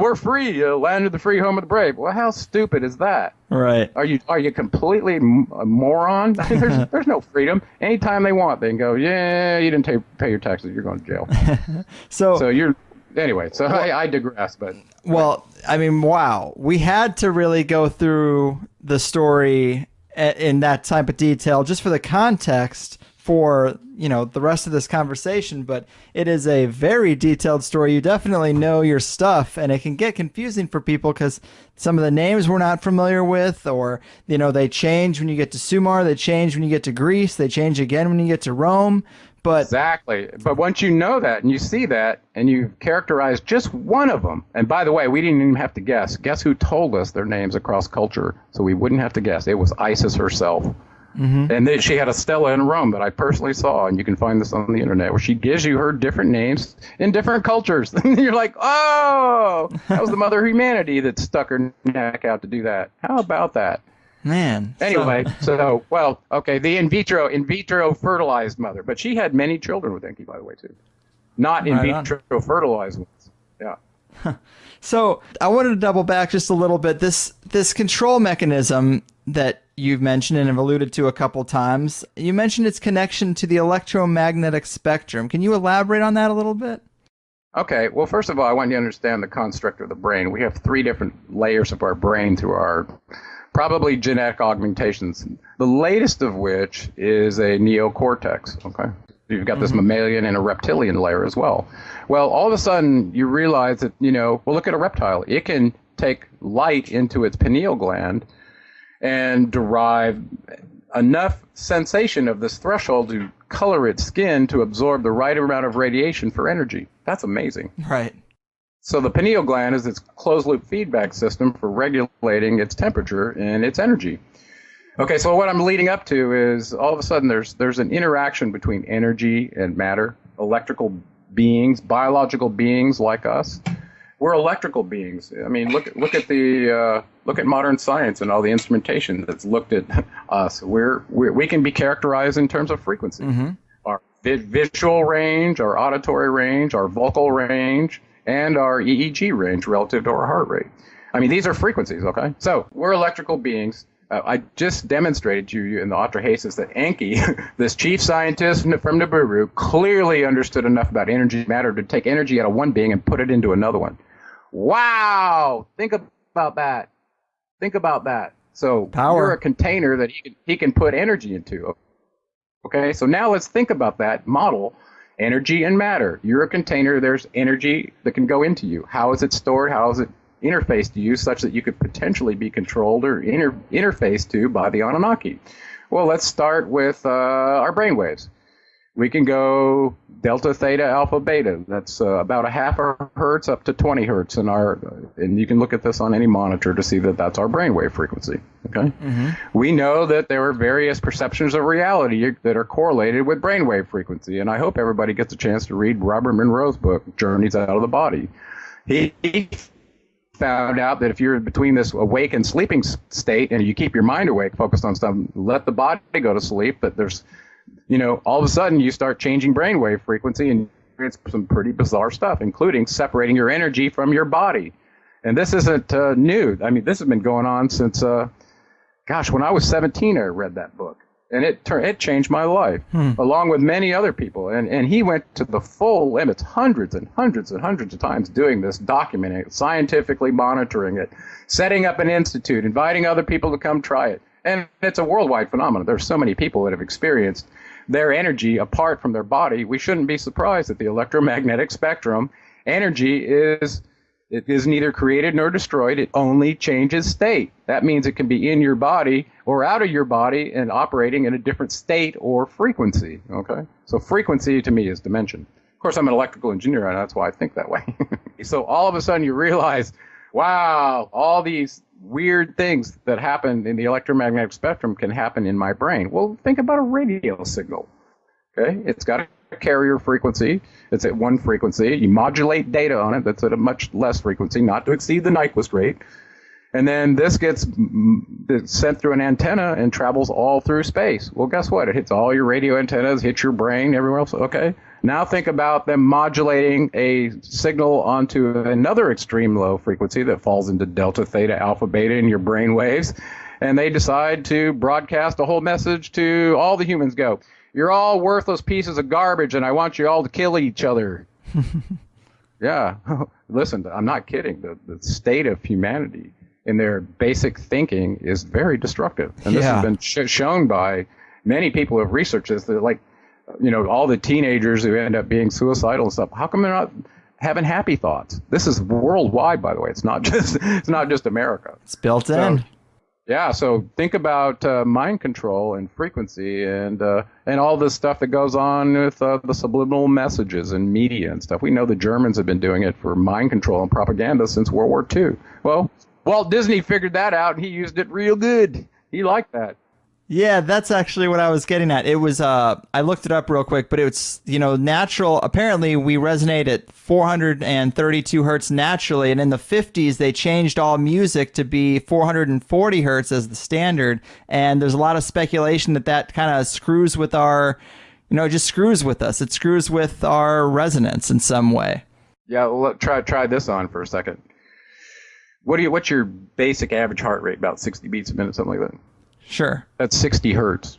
We're free, land of the free, home of the brave. Well, how stupid is that? Right. Are you completely a moron? I mean, there's no freedom. Anytime they want, they can go, yeah, you didn't pay your taxes, you're going to jail. So you're anyway. So I digress, but well, I mean, wow, we had to really go through the story in that type of detail just for the context for the rest of this conversation, but it is a very detailed story. You definitely know your stuff, and it can get confusing for people because some of the names we're not familiar with, or they change when you get to Sumer, they change when you get to Greece, they change again when you get to Rome. But exactly. But once you know that and you see that and you characterize just one of them, and by the way, we didn't even have to guess. Guess who told us their names across culture, so we wouldn't have to guess. It was Isis herself. Mm-hmm. And then she had a stela in Rome that I personally saw, and you can find this on the internet, where she gives you her different names in different cultures. You're like, oh, that was the mother of humanity that stuck her neck out to do that. How about that? Man. Anyway, the in vitro fertilized mother, but she had many children with Enki, by the way, too. Not in vitro fertilized ones. Yeah. So I wanted to double back just a little bit. This control mechanism that you've mentioned and have alluded to a couple times, you mentioned its connection to the electromagnetic spectrum. Can you elaborate on that a little bit? Okay. Well, first of all, I want you to understand the construct of the brain. We have 3 different layers of our brain through our probably genetic augmentations, the latest of which is a neocortex. Okay. You've got this mammalian and a reptilian layer as well. Well, all of a sudden you realize that, look at a reptile. It can take light into its pineal gland and derive enough sensation of this threshold to color its skin to absorb the right amount of radiation for energy. That's amazing. Right. So the pineal gland is its closed-loop feedback system for regulating its temperature and its energy. Okay, so what I'm leading up to is all of a sudden there's an interaction between energy and matter, electrical beings, biological beings like us. We're electrical beings. I mean, look at modern science and all the instrumentation that's looked at us. We can be characterized in terms of frequency. Mm-hmm. Our visual range, our auditory range, our vocal range, and our EEG range relative to our heart rate. I mean, these are frequencies, okay? So we're electrical beings. I just demonstrated to you in the Atrahasis that Enki, this chief scientist from Nibiru, clearly understood enough about energy matter to take energy out of one being and put it into another one. Wow! Think about that. Think about that. So Power. You're a container that he can put energy into. Okay, so now let's think about that model, energy and matter. You're a container. There's energy that can go into you. How is it stored? How is it interfaced to you such that you could potentially be controlled or interfaced to by the Anunnaki? Well, let's start with our brainwaves. We can go delta, theta, alpha, beta. That's about a half a hertz up to 20 hertz and you can look at this on any monitor to see that that's our brainwave frequency. Okay. Mm-hmm. We know that there are various perceptions of reality that are correlated with brainwave frequency, and I hope everybody gets a chance to read Robert Monroe's book, Journeys Out of the Body. He found out that if you're between this awake and sleeping state and you keep your mind awake, focused on something, let the body go to sleep, that there's, all of a sudden you start changing brainwave frequency and it's some pretty bizarre stuff, including separating your energy from your body. And this isn't new. I mean, this has been going on since, when I was 17, I read that book. And it changed my life, along with many other people. And he went to the full limits, hundreds and hundreds and hundreds of times doing this, documenting it, scientifically monitoring it, setting up an institute, inviting other people to come try it. And it's a worldwide phenomenon. There's so many people that have experienced their energy apart from their body. We shouldn't be surprised that the electromagnetic spectrum energy is neither created nor destroyed. It only changes state. That means it can be in your body or out of your body and operating in a different state or frequency. Okay? So frequency to me is dimension. Of course, I'm an electrical engineer, and that's why I think that way. So all of a sudden you realize, wow, all these weird things that happen in the electromagnetic spectrum can happen in my brain. Well, think about a radio signal. Okay? It's got a carrier frequency. It's at one frequency. You modulate data on it that's at a much less frequency, not to exceed the Nyquist rate. And then this gets sent through an antenna and travels all through space. Well, guess what? It hits all your radio antennas, hits your brain, everywhere else. Okay. Now think about them modulating a signal onto another extreme low frequency that falls into delta, theta, alpha, beta in your brain waves. And they decide to broadcast a whole message to all the humans. Go, you're all worthless pieces of garbage, and I want you all to kill each other. Yeah. Listen, I'm not kidding. The state of humanity in their basic thinking is very destructive. And this has been shown by many people who have researched this. That, like, all the teenagers who end up being suicidal and stuff, how come they're not having happy thoughts? This is worldwide, by the way. It's not just America. It's built in. Yeah, so think about mind control and frequency and all this stuff that goes on with the subliminal messages and media and stuff. We know the Germans have been doing it for mind control and propaganda since World War II. Well, Walt Disney figured that out, and he used it real good. He liked that. Yeah, that's actually what I was getting at. It was, I looked it up real quick, but it's, natural. Apparently, we resonate at 432 hertz naturally, and in the 50s, they changed all music to be 440 hertz as the standard, and there's a lot of speculation that kind of screws with our, just screws with us. It screws with our resonance in some way. Yeah, well, try this on for a second. What's your basic average heart rate? About 60 beats a minute, something like that. Sure. That's 60 hertz.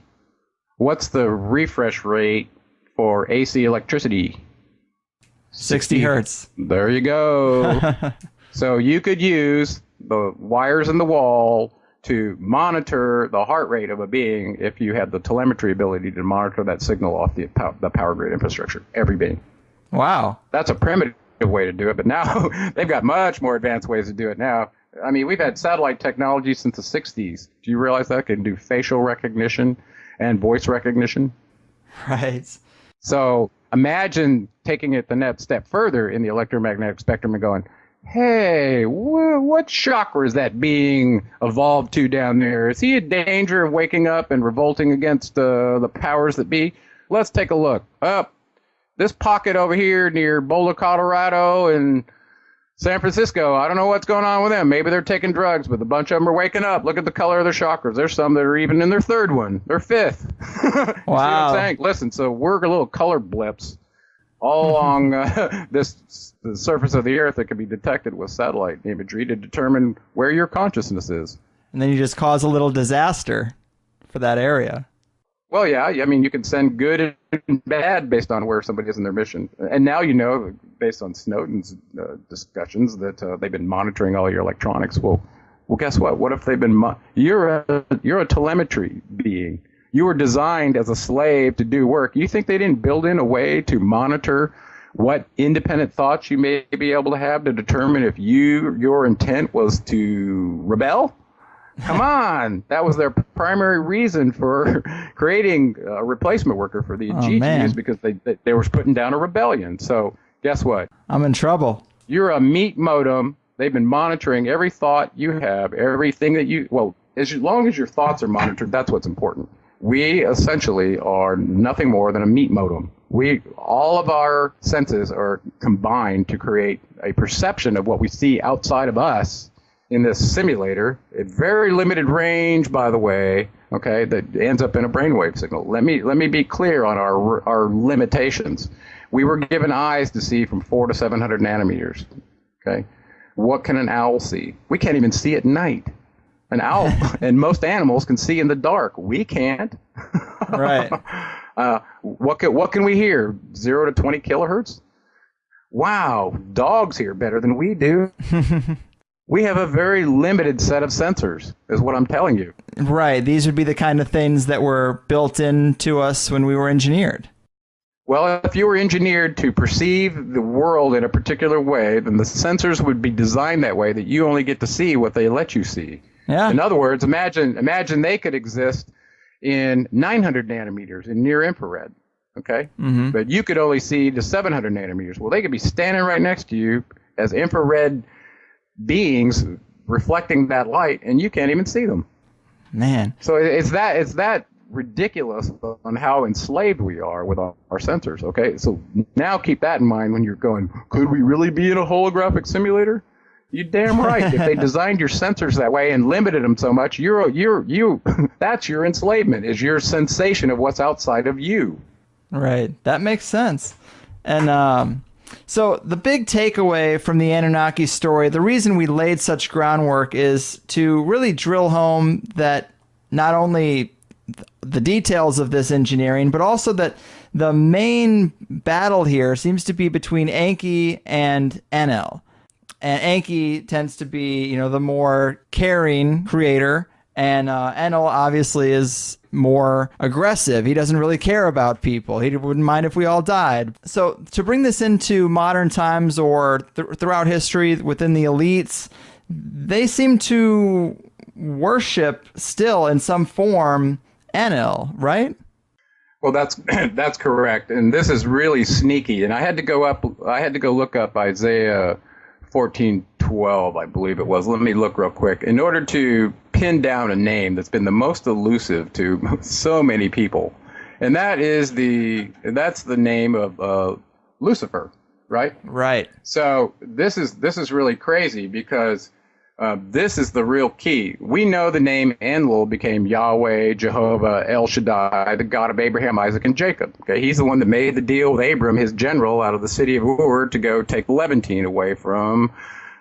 What's the refresh rate for AC electricity? 60 hertz. There you go. So you could use the wires in the wall to monitor the heart rate of a being if you had the telemetry ability to monitor that signal off the power grid infrastructure. Every being. Wow. That's a primitive way to do it, but now they've got much more advanced ways to do it now. I mean, we've had satellite technology since the 60s. Do you realize that can do facial recognition and voice recognition? Right. So imagine taking it the next step further in the electromagnetic spectrum and going, hey, what chakra is that being evolved to down there? Is he in danger of waking up and revolting against the powers that be? Let's take a look. Up this pocket over here near Boulder, Colorado, and San Francisco, I don't know what's going on with them. Maybe they're taking drugs, but a bunch of them are waking up. Look at the color of their chakras. There's some that are even in their third one, their fifth. You see what I'm saying? Listen, so we're little color blips all along the surface of the Earth that can be detected with satellite imagery to determine where your consciousness is. And then you just cause a little disaster for that area. Well, yeah, I mean, you can send good and bad based on where somebody is in their mission. And now you know, based on Snowden's discussions, that they've been monitoring all your electronics. Well, guess what? What if they've been... You're a telemetry being. You were designed as a slave to do work. You think they didn't build in a way to monitor what independent thoughts you may be able to have to determine if your intent was to rebel? Come on. That was their primary reason for creating a replacement worker for the Igigi, because they were putting down a rebellion. So guess what? I'm in trouble. You're a meat modem. They've been monitoring every thought you have, everything that you... Well, as long as your thoughts are monitored, that's what's important. We essentially are nothing more than a meat modem. All of our senses are combined to create a perception of what we see outside of us in this simulator, a very limited range, by the way, okay, that ends up in a brainwave signal. Let me be clear on our limitations. We were given eyes to see from 400 to 700 nanometers. Okay, what can an owl see? We can't even see at night. An owl and most animals can see in the dark. We can't. Right. What can we hear? 0 to 20 kilohertz? Wow, dogs hear better than we do. We have a very limited set of sensors, is what I'm telling you. Right. These would be the kind of things that were built into us when we were engineered. Well, if you were engineered to perceive the world in a particular way, then the sensors would be designed that way that you only get to see what they let you see. Yeah. In other words, imagine they could exist in 900 nanometers in near infrared, okay? Mm-hmm. But you could only see to 700 nanometers. Well, they could be standing right next to you as infrared beings reflecting that light, and you can't even see them. Man. So it's that ridiculous on how enslaved we are with our sensors, okay? So now keep that in mind when you're going, could we really be in a holographic simulator? You're damn right. If they designed your sensors that way and limited them so much, that's your enslavement, is your sensation of what's outside of you. Right. That makes sense. And so the big takeaway from the Anunnaki story, the reason we laid such groundwork is to really drill home that not only the details of this engineering, but also that the main battle here seems to be between Enki and Enlil. And Enki tends to be, the more caring creator, and Enlil obviously is more aggressive. He doesn't really care about people. He wouldn't mind if we all died. So to bring this into modern times or throughout history within the elites, they seem to worship still in some form Enlil, right? Well, that's correct, and this is really sneaky. And I had to go look up Isaiah 14:12, I believe it was. Let me look real quick. In order to pin down a name that's been the most elusive to so many people, and that's the name of Lucifer, right? Right. So this is really crazy because this is the real key. We know the name Enlil became Yahweh, Jehovah, El Shaddai, the God of Abraham, Isaac, and Jacob. Okay, he's the one that made the deal with Abram, his general, out of the city of Ur to go take Levantine away from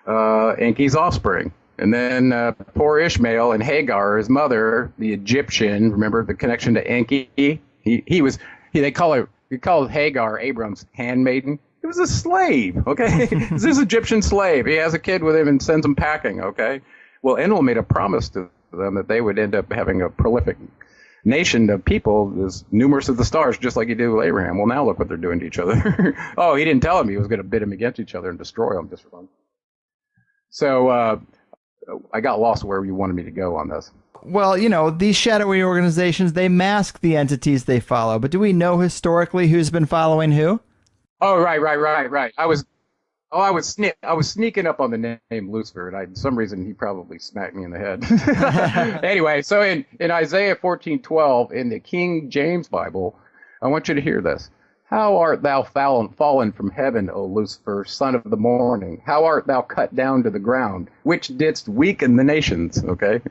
Enki's offspring. And then poor Ishmael and Hagar, his mother, the Egyptian. Remember the connection to Enki? They call Hagar Abram's handmaiden. He was a slave, okay? He's this Egyptian slave. He has a kid with him and sends him packing, okay? Well, Enlil made a promise to them that they would end up having a prolific nation of people as numerous as the stars, just like he did with Abraham. Well, now look what they're doing to each other. Oh, he didn't tell them he was going to bid them against each other and destroy them just for fun. So I got lost where you wanted me to go on this. Well, these shadowy organizations, they mask the entities they follow. But do we know historically who's been following who? Oh, right. I was sneaking up on the name Lucifer, and for some reason he probably smacked me in the head. Anyway, so in Isaiah 14:12 in the King James Bible, I want you to hear this. How art thou fallen from heaven, O Lucifer, son of the morning? How art thou cut down to the ground, which didst weaken the nations? Okay.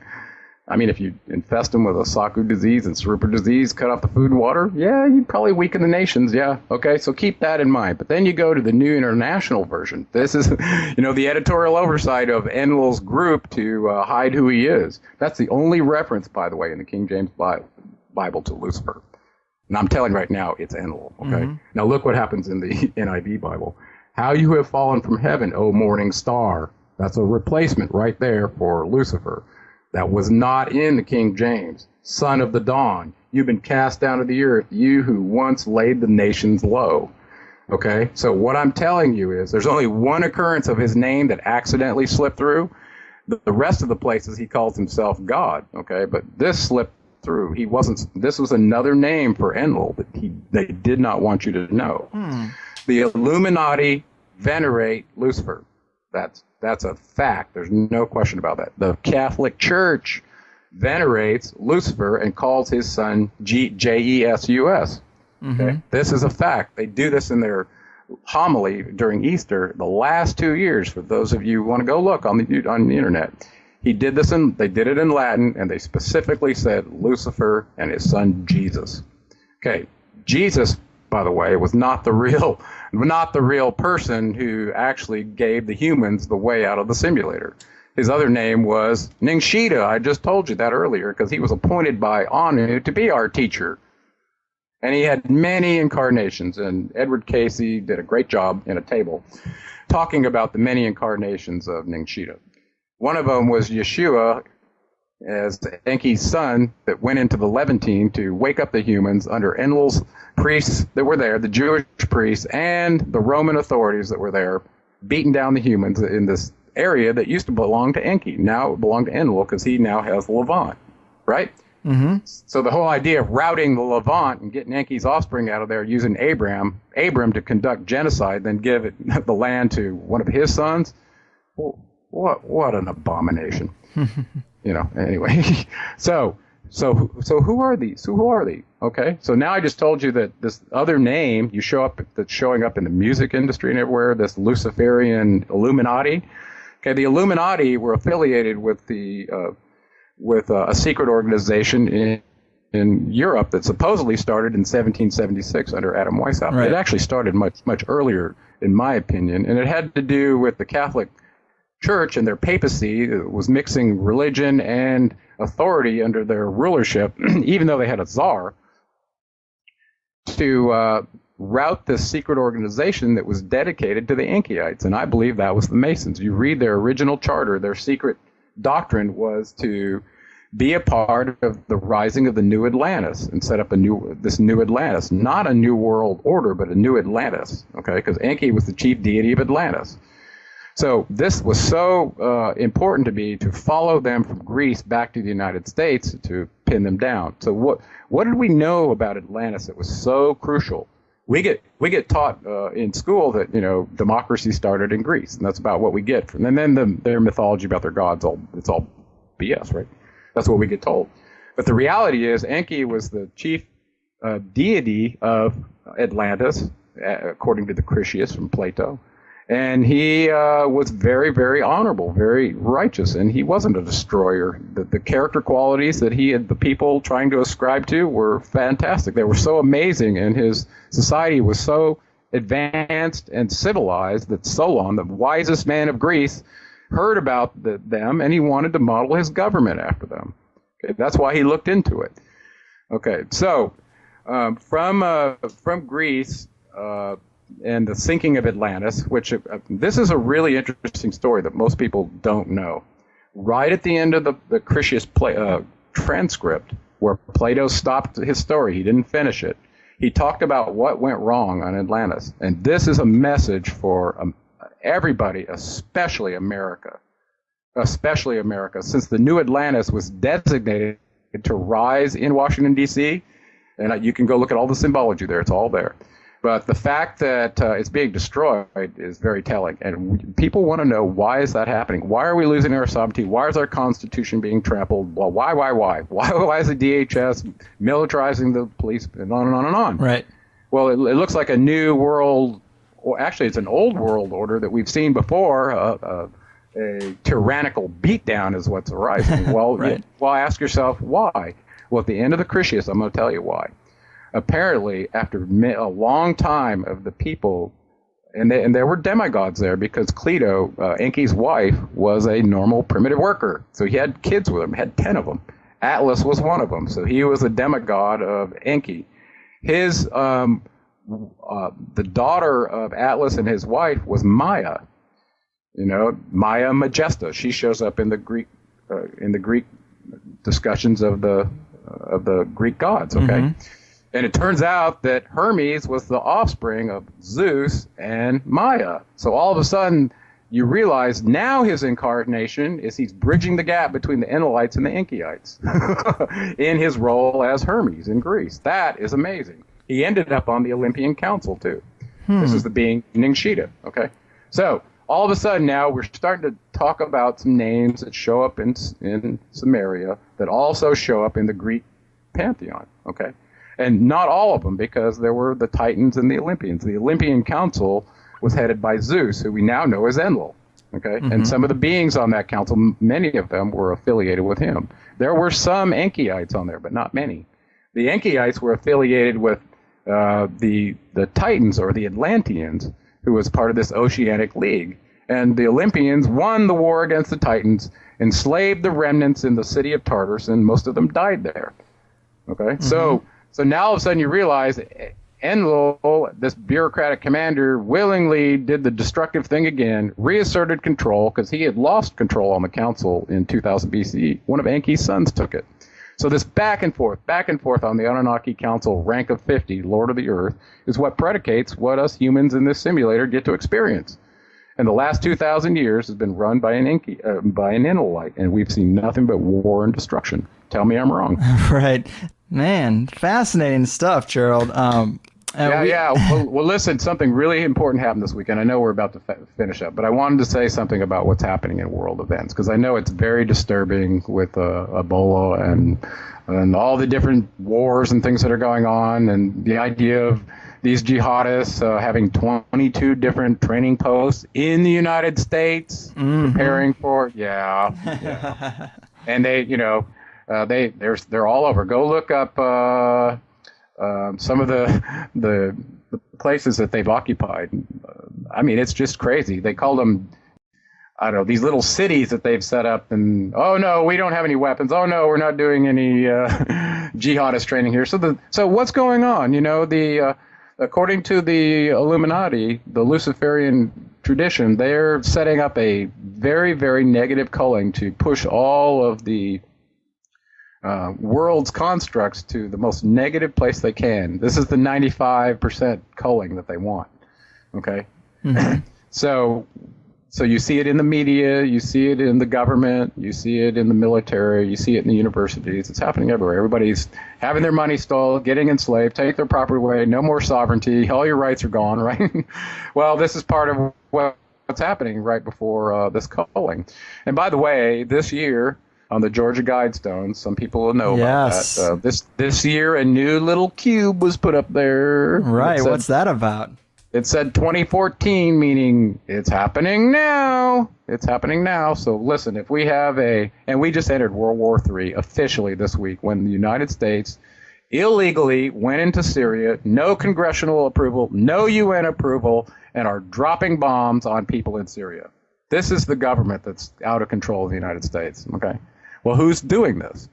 I mean, if you infest them with a Saku disease and Cerebral disease, cut off the food and water, yeah, you'd probably weaken the nations, yeah. Okay, so keep that in mind. But then you go to the New International Version. This is, the editorial oversight of Enlil's group to hide who he is. That's the only reference, by the way, in the King James Bible to Lucifer. And I'm telling you right now, it's Enlil, okay? Mm-hmm. Now look what happens in the NIV Bible. How you have fallen from heaven, O morning star. That's a replacement right there for Lucifer. That was not in the King James. Son of the dawn, you've been cast down to the earth, you who once laid the nations low. Okay, so what I'm telling you is there's only one occurrence of his name that accidentally slipped through. The rest of the places he calls himself God. Okay, but this slipped through. He wasn't. This was another name for Enlil that they did not want you to know. The Illuminati venerate Lucifer. That's a fact. There's no question about that. The Catholic Church venerates Lucifer and calls his son Jesus. Okay? This is a fact. They do this in their homily during Easter the last 2 years. For those of you who want to go look on the internet, they did it in Latin, and they specifically said Lucifer and his son Jesus. Okay, Jesus, by the way, was not the real person who actually gave the humans the way out of the simulator. His other name was Ningshita. I just told you that earlier because he was appointed by Anu to be our teacher. And he had many incarnations, and Edward Casey did a great job in a table talking about the many incarnations of Ningshita. One of them was Yeshua as Enki's son that went into the Levantine to wake up the humans under Enlil's priests that were there, the Jewish priests, and the Roman authorities that were there, beating down the humans in this area that used to belong to Enki. Now it belonged to Enlil because he now has the Levant, right? Mm-hmm. So the whole idea of routing the Levant and getting Enki's offspring out of there using Abram to conduct genocide, then give the land to one of his sons, well, what an abomination. Anyway. So who are these? Who are they? Okay. So now I just told you that this other name that's showing up in the music industry and everywhere, this Luciferian Illuminati. Okay, the Illuminati were affiliated with a secret organization in Europe that supposedly started in 1776 under Adam Weishaupt. Right. It actually started much earlier, in my opinion, and it had to do with the Catholic Church and their papacy was mixing religion and authority under their rulership, even though they had a czar, to route this secret organization that was dedicated to the Enkyites. And I believe that was the Masons. You read their original charter, their secret doctrine was to be a part of the rising of the new Atlantis and set up this new Atlantis, not a new world order, but a new Atlantis, okay? Because Enki was the chief deity of Atlantis. So this was so important to me to follow them from Greece back to the United States to pin them down. So what did we know about Atlantis that was so crucial? We get taught in school that democracy started in Greece, and that's about what we get. And then their mythology about their gods, it's all BS, right? That's what we get told. But the reality is Enki was the chief deity of Atlantis, according to the Critias from Plato. And he was very, very honorable, very righteous, and he wasn't a destroyer. The character qualities that he had the people trying to ascribe to were fantastic. They were so amazing, and his society was so advanced and civilized that Solon, the wisest man of Greece, heard about them, and he wanted to model his government after them. Okay, that's why he looked into it. Okay, so from Greece... and the sinking of Atlantis, which this is a really interesting story that most people don't know. Right at the end of the Critias transcript, where Plato stopped his story, he didn't finish it, he talked about what went wrong on Atlantis. And this is a message for everybody, especially America, since the new Atlantis was designated to rise in Washington, D.C., and you can go look at all the symbology there, it's all there. But the fact that it's being destroyed is very telling. And people want to know, why is that happening? Why are we losing our sovereignty? Why is our Constitution being trampled? Well, why? Why is the DHS militarizing the police? And on and on and on. Right. Well, it looks like a new world, or actually it's an old world order that we've seen before, a tyrannical beatdown is what's arising. Well, right. Well, ask yourself why. Well, at the end of the Critias, I'm going to tell you why. Apparently, after a long time of the people, and there were demigods there because Cleto, Enki's wife, was a normal primitive worker. So he had kids with him, had 10 of them. Atlas was one of them. So he was a demigod of Enki. His, the daughter of Atlas and his wife was Maya. You know, Maya Majesta. She shows up in the Greek discussions of the Greek gods. Okay. Mm-hmm. And it turns out that Hermes was the offspring of Zeus and Maya. So all of a sudden, you realize now his incarnation is he's bridging the gap between the Enlilites and the Enkyites in his role as Hermes in Greece. That is amazing. He ended up on the Olympian Council, too. This is the being Ningshita, okay? So all of a sudden now we're starting to talk about some names that show up in Sumeria that also show up in the Greek pantheon, okay? And not all of them, because there were the Titans and the Olympians. The Olympian Council was headed by Zeus, who we now know as Enlil. Okay, mm-hmm. And some of the beings on that council, many of them were affiliated with him. There were some Enkyites on there, but not many. The Enkyites were affiliated with the Titans or the Atlanteans, who was part of this Oceanic League. And the Olympians won the war against the Titans, enslaved the remnants in the city of Tartarus, and most of them died there. Okay, mm-hmm. So now all of a sudden you realize Enlil, this bureaucratic commander, willingly did the destructive thing again, reasserted control because he had lost control on the council in 2000 BCE. One of Enki's sons took it. So this back and forth on the Anunnaki Council rank of 50, Lord of the Earth, is what predicates what us humans in this simulator get to experience. And the last 2,000 years has been run by an Enlilite, and we've seen nothing but war and destruction. Tell me I'm wrong. Right. Man, fascinating stuff, Gerald. Well, listen, something really important happened this weekend. I know we're about to finish up, but I wanted to say something about what's happening in world events, because I know it's very disturbing with Ebola and all the different wars and things that are going on, and the idea of these jihadists having 22 different training posts in the United States, mm-hmm. preparing for, and they're all over. Go look up some of the places that they've occupied. I mean, it's just crazy. They call them, I don't know, these little cities that they've set up. And oh no, we don't have any weapons. Oh no, we're not doing any jihadist training here. So what's going on? You know, according to the Illuminati, the Luciferian tradition, they're setting up a very, very negative culling to push all of the world's constructs to the most negative place they can. This is the 95% culling that they want. Okay? Mm-hmm. So you see it in the media, you see it in the government, you see it in the military, you see it in the universities. It's happening everywhere. Everybody's having their money stolen, getting enslaved, take their property away, no more sovereignty, all your rights are gone, right? Well, this is part of what's happening right before this culling. And by the way, this year, on the Georgia Guidestones, some people will know about that. This year, a new little cube was put up there. Right, what's that about? It said 2014, meaning it's happening now. It's happening now. So listen, if we have and we just entered World War III officially this week when the United States illegally went into Syria, no congressional approval, no UN approval, and are dropping bombs on people in Syria. This is the government that's out of control of the United States, okay? Well, who's doing this?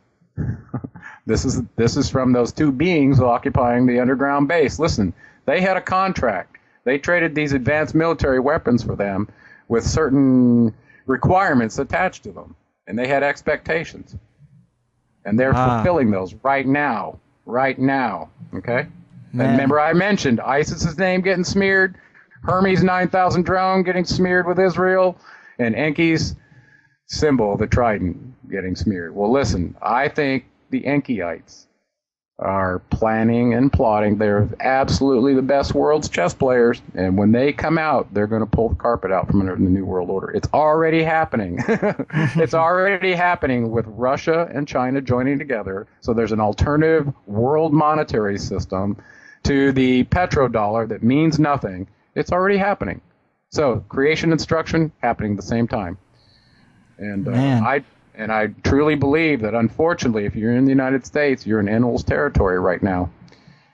This is from those two beings occupying the underground base. Listen, they had a contract. They traded these advanced military weapons for them with certain requirements attached to them, and they had expectations. And they're fulfilling those right now, okay? Man. And remember I mentioned ISIS's name getting smeared, Hermes 9000 drone getting smeared with Israel, and Enki's symbol, the trident, getting smeared. Well, listen, I think the Enkyites are planning and plotting. They're absolutely the best world's chess players, and when they come out, they're going to pull the carpet out from under the New World Order. It's already happening. It's already happening with Russia and China joining together. So there's an alternative world monetary system to the petrodollar that means nothing. It's already happening. So creation and destruction happening at the same time. And Man. I truly believe that, unfortunately, if you're in the United States, you're in Enlil's territory right now.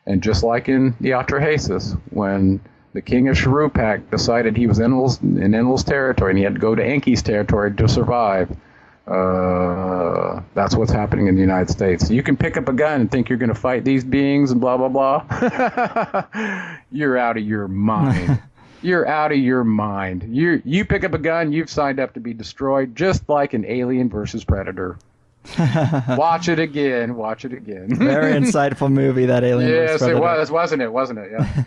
And just like in the Atrahasis, when the king of Shuruppak decided he was in Enlil's territory and he had to go to Enki's territory to survive, that's what's happening in the United States. You can pick up a gun and think you're going to fight these beings and blah, blah, blah. You're out of your mind. You're out of your mind. You pick up a gun, you've signed up to be destroyed, just like an Alien versus Predator. Watch it again. Very insightful movie, that Alien versus Predator. Yes, it was, wasn't it? Yeah.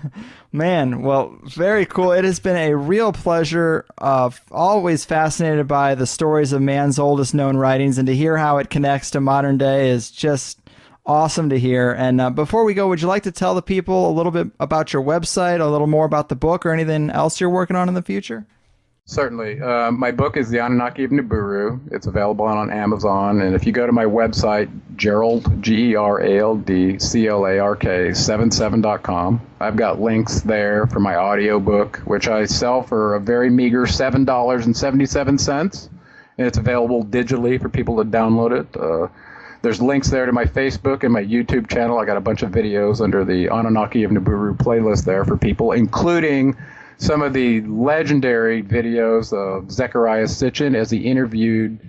Man, well, very cool. It has been a real pleasure. Always fascinated by the stories of man's oldest known writings, and to hear how it connects to modern day is just awesome to hear. And before we go, would you like to tell the people a little bit about your website, a little more about the book, or anything else you're working on in the future? Certainly. My book is The Anunnaki of Nibiru. It's available on Amazon. And if you go to my website, Gerald, GeraldClark 77.com, I've got links there for my audio book, which I sell for a very meager $7.77. And it's available digitally for people to download it. There's links there to my Facebook and my YouTube channel. I got a bunch of videos under the Anunnaki of Nibiru playlist there for people, including some of the legendary videos of Zechariah Sitchin as he interviewed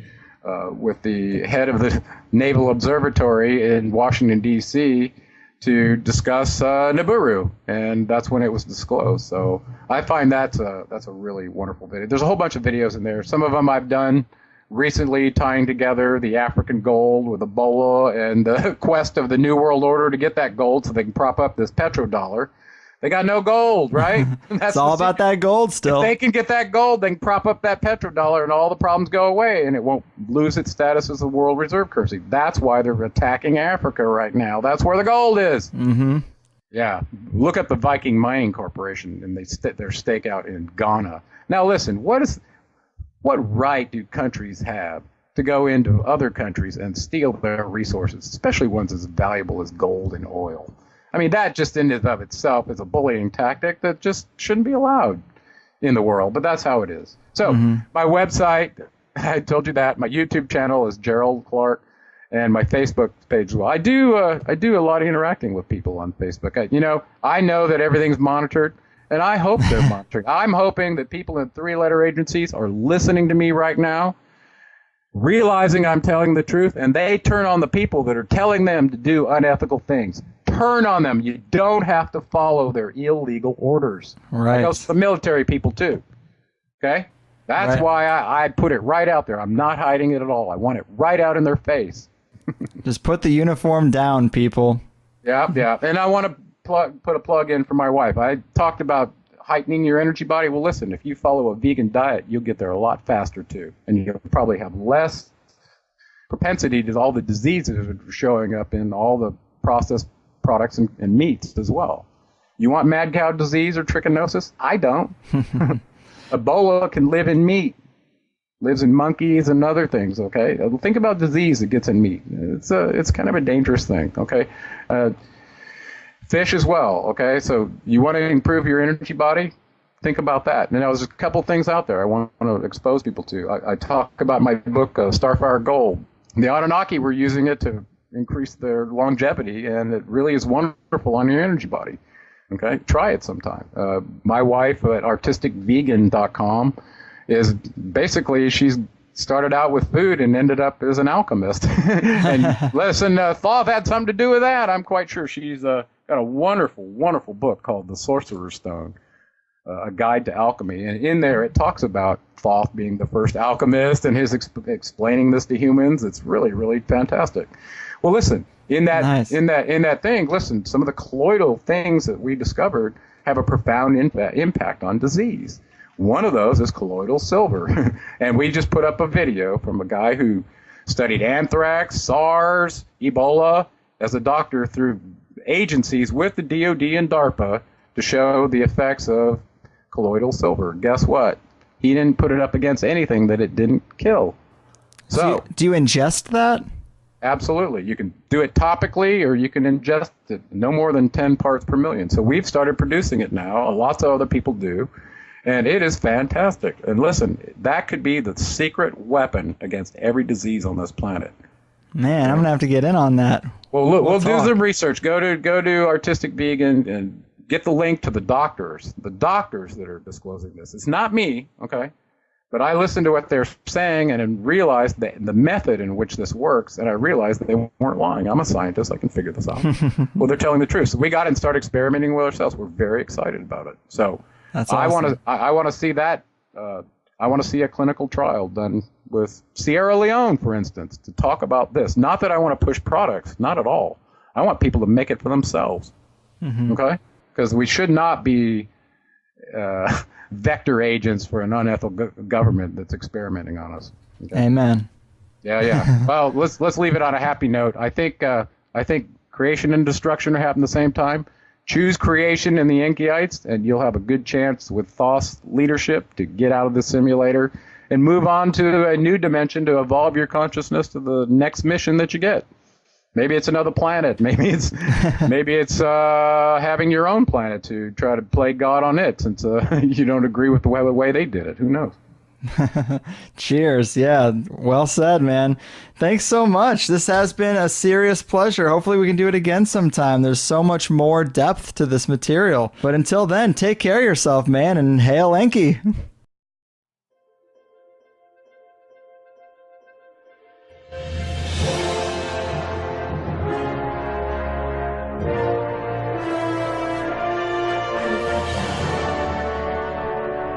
with the head of the Naval Observatory in Washington, D.C. to discuss Nibiru, and that's when it was disclosed. So I find that's a really wonderful video. There's a whole bunch of videos in there. Some of them I've done recently, tying together the African gold with Ebola and the quest of the New World Order to get that gold so they can prop up this petrodollar. They got no gold, right? It's all about that gold still. If they can get that gold, they can prop up that petrodollar and all the problems go away, and it won't lose its status as a world reserve currency. That's why they're attacking Africa right now. That's where the gold is. Mm-hmm. Yeah. Look up the Viking Mining Corporation and their stakeout in Ghana. Now listen, what right do countries have to go into other countries and steal their resources, especially ones as valuable as gold and oil? I mean, that just in and of itself is a bullying tactic that just shouldn't be allowed in the world, but that's how it is. So my website, I told you that. My YouTube channel is Gerald Clark, and my Facebook page as well. I do a lot of interacting with people on Facebook. I know that everything's monitored, and I hope they're monitoring. I'm hoping that people in three-letter agencies are listening to me right now, realizing I'm telling the truth, and they turn on the people that are telling them to do unethical things. Turn on them. You don't have to follow their illegal orders. Right. That goes to the military people too. Okay? That's why I put it right out there. I'm not hiding it at all. I want it right out in their face. Just put the uniform down, people. Yeah. And I want to put a plug in for my wife. I talked about heightening your energy body. Well, listen, if you follow a vegan diet, you'll get there a lot faster too. And you'll probably have less propensity to all the diseases that are showing up in all the processed products and meats as well. You want mad cow disease or trichinosis? I don't. Ebola can live in meat, lives in monkeys and other things. Okay, think about disease that gets in meat. It's kind of a dangerous thing. Okay, fish as well. Okay, so you want to improve your energy body? Think about that. And there's a couple things out there I want to expose people to. I talk about my book, Starfire Gold. The Anunnaki were using it to increase their longevity, and it really is wonderful on your energy body. Okay, try it sometime. My wife at artisticvegan.com is basically, she's started out with food and ended up as an alchemist. And listen, Thoth had something to do with that. I'm quite sure. She's got a wonderful, wonderful book called The Sorcerer's Stone, a guide to alchemy. And in there it talks about Thoth being the first alchemist and his explaining this to humans. It's really, really fantastic. Well, listen, in that thing, listen, some of the colloidal things that we discovered have a profound impact on disease. One of those is colloidal silver. And we just put up a video from a guy who studied anthrax, SARS, Ebola as a doctor through agencies with the DOD and DARPA to show the effects of colloidal silver. Guess what? He didn't put it up against anything that it didn't kill. So, do you ingest that? Absolutely. You can do it topically, or you can ingest it, no more than 10 parts per million. So we've started producing it now. Lots of other people do. And it is fantastic. And listen, that could be the secret weapon against every disease on this planet. Man, I'm gonna have to get in on that. Well, look, we'll do some research. Go to Artistic Vegan and get the link to the doctors that are disclosing this. It's not me, okay? But I listened to what they're saying and then realized the method in which this works, and I realized that they weren't lying. I'm a scientist. I can figure this out. Well, they're telling the truth. So we got and started experimenting with ourselves. We're very excited about it. So that's awesome. I want to see that. I want to see a clinical trial done with Sierra Leone, for instance, to talk about this. Not that I want to push products. Not at all. I want people to make it for themselves. Okay? Because we should not be vector agents for an unethical government that's experimenting on us. Okay? Amen. Yeah. Well, let's leave it on a happy note. I think creation and destruction are happening at the same time. Choose creation in the Enkyites, and you'll have a good chance with Thoth's leadership to get out of the simulator and move on to a new dimension to evolve your consciousness to the next mission that you get. Maybe it's another planet. Maybe it's having your own planet to try to play God on it, since you don't agree with the way they did it. Who knows? Cheers. Yeah. Well said, man. Thanks so much. This has been a serious pleasure. Hopefully we can do it again sometime. There's so much more depth to this material. But until then, take care of yourself, man, and hail Enki.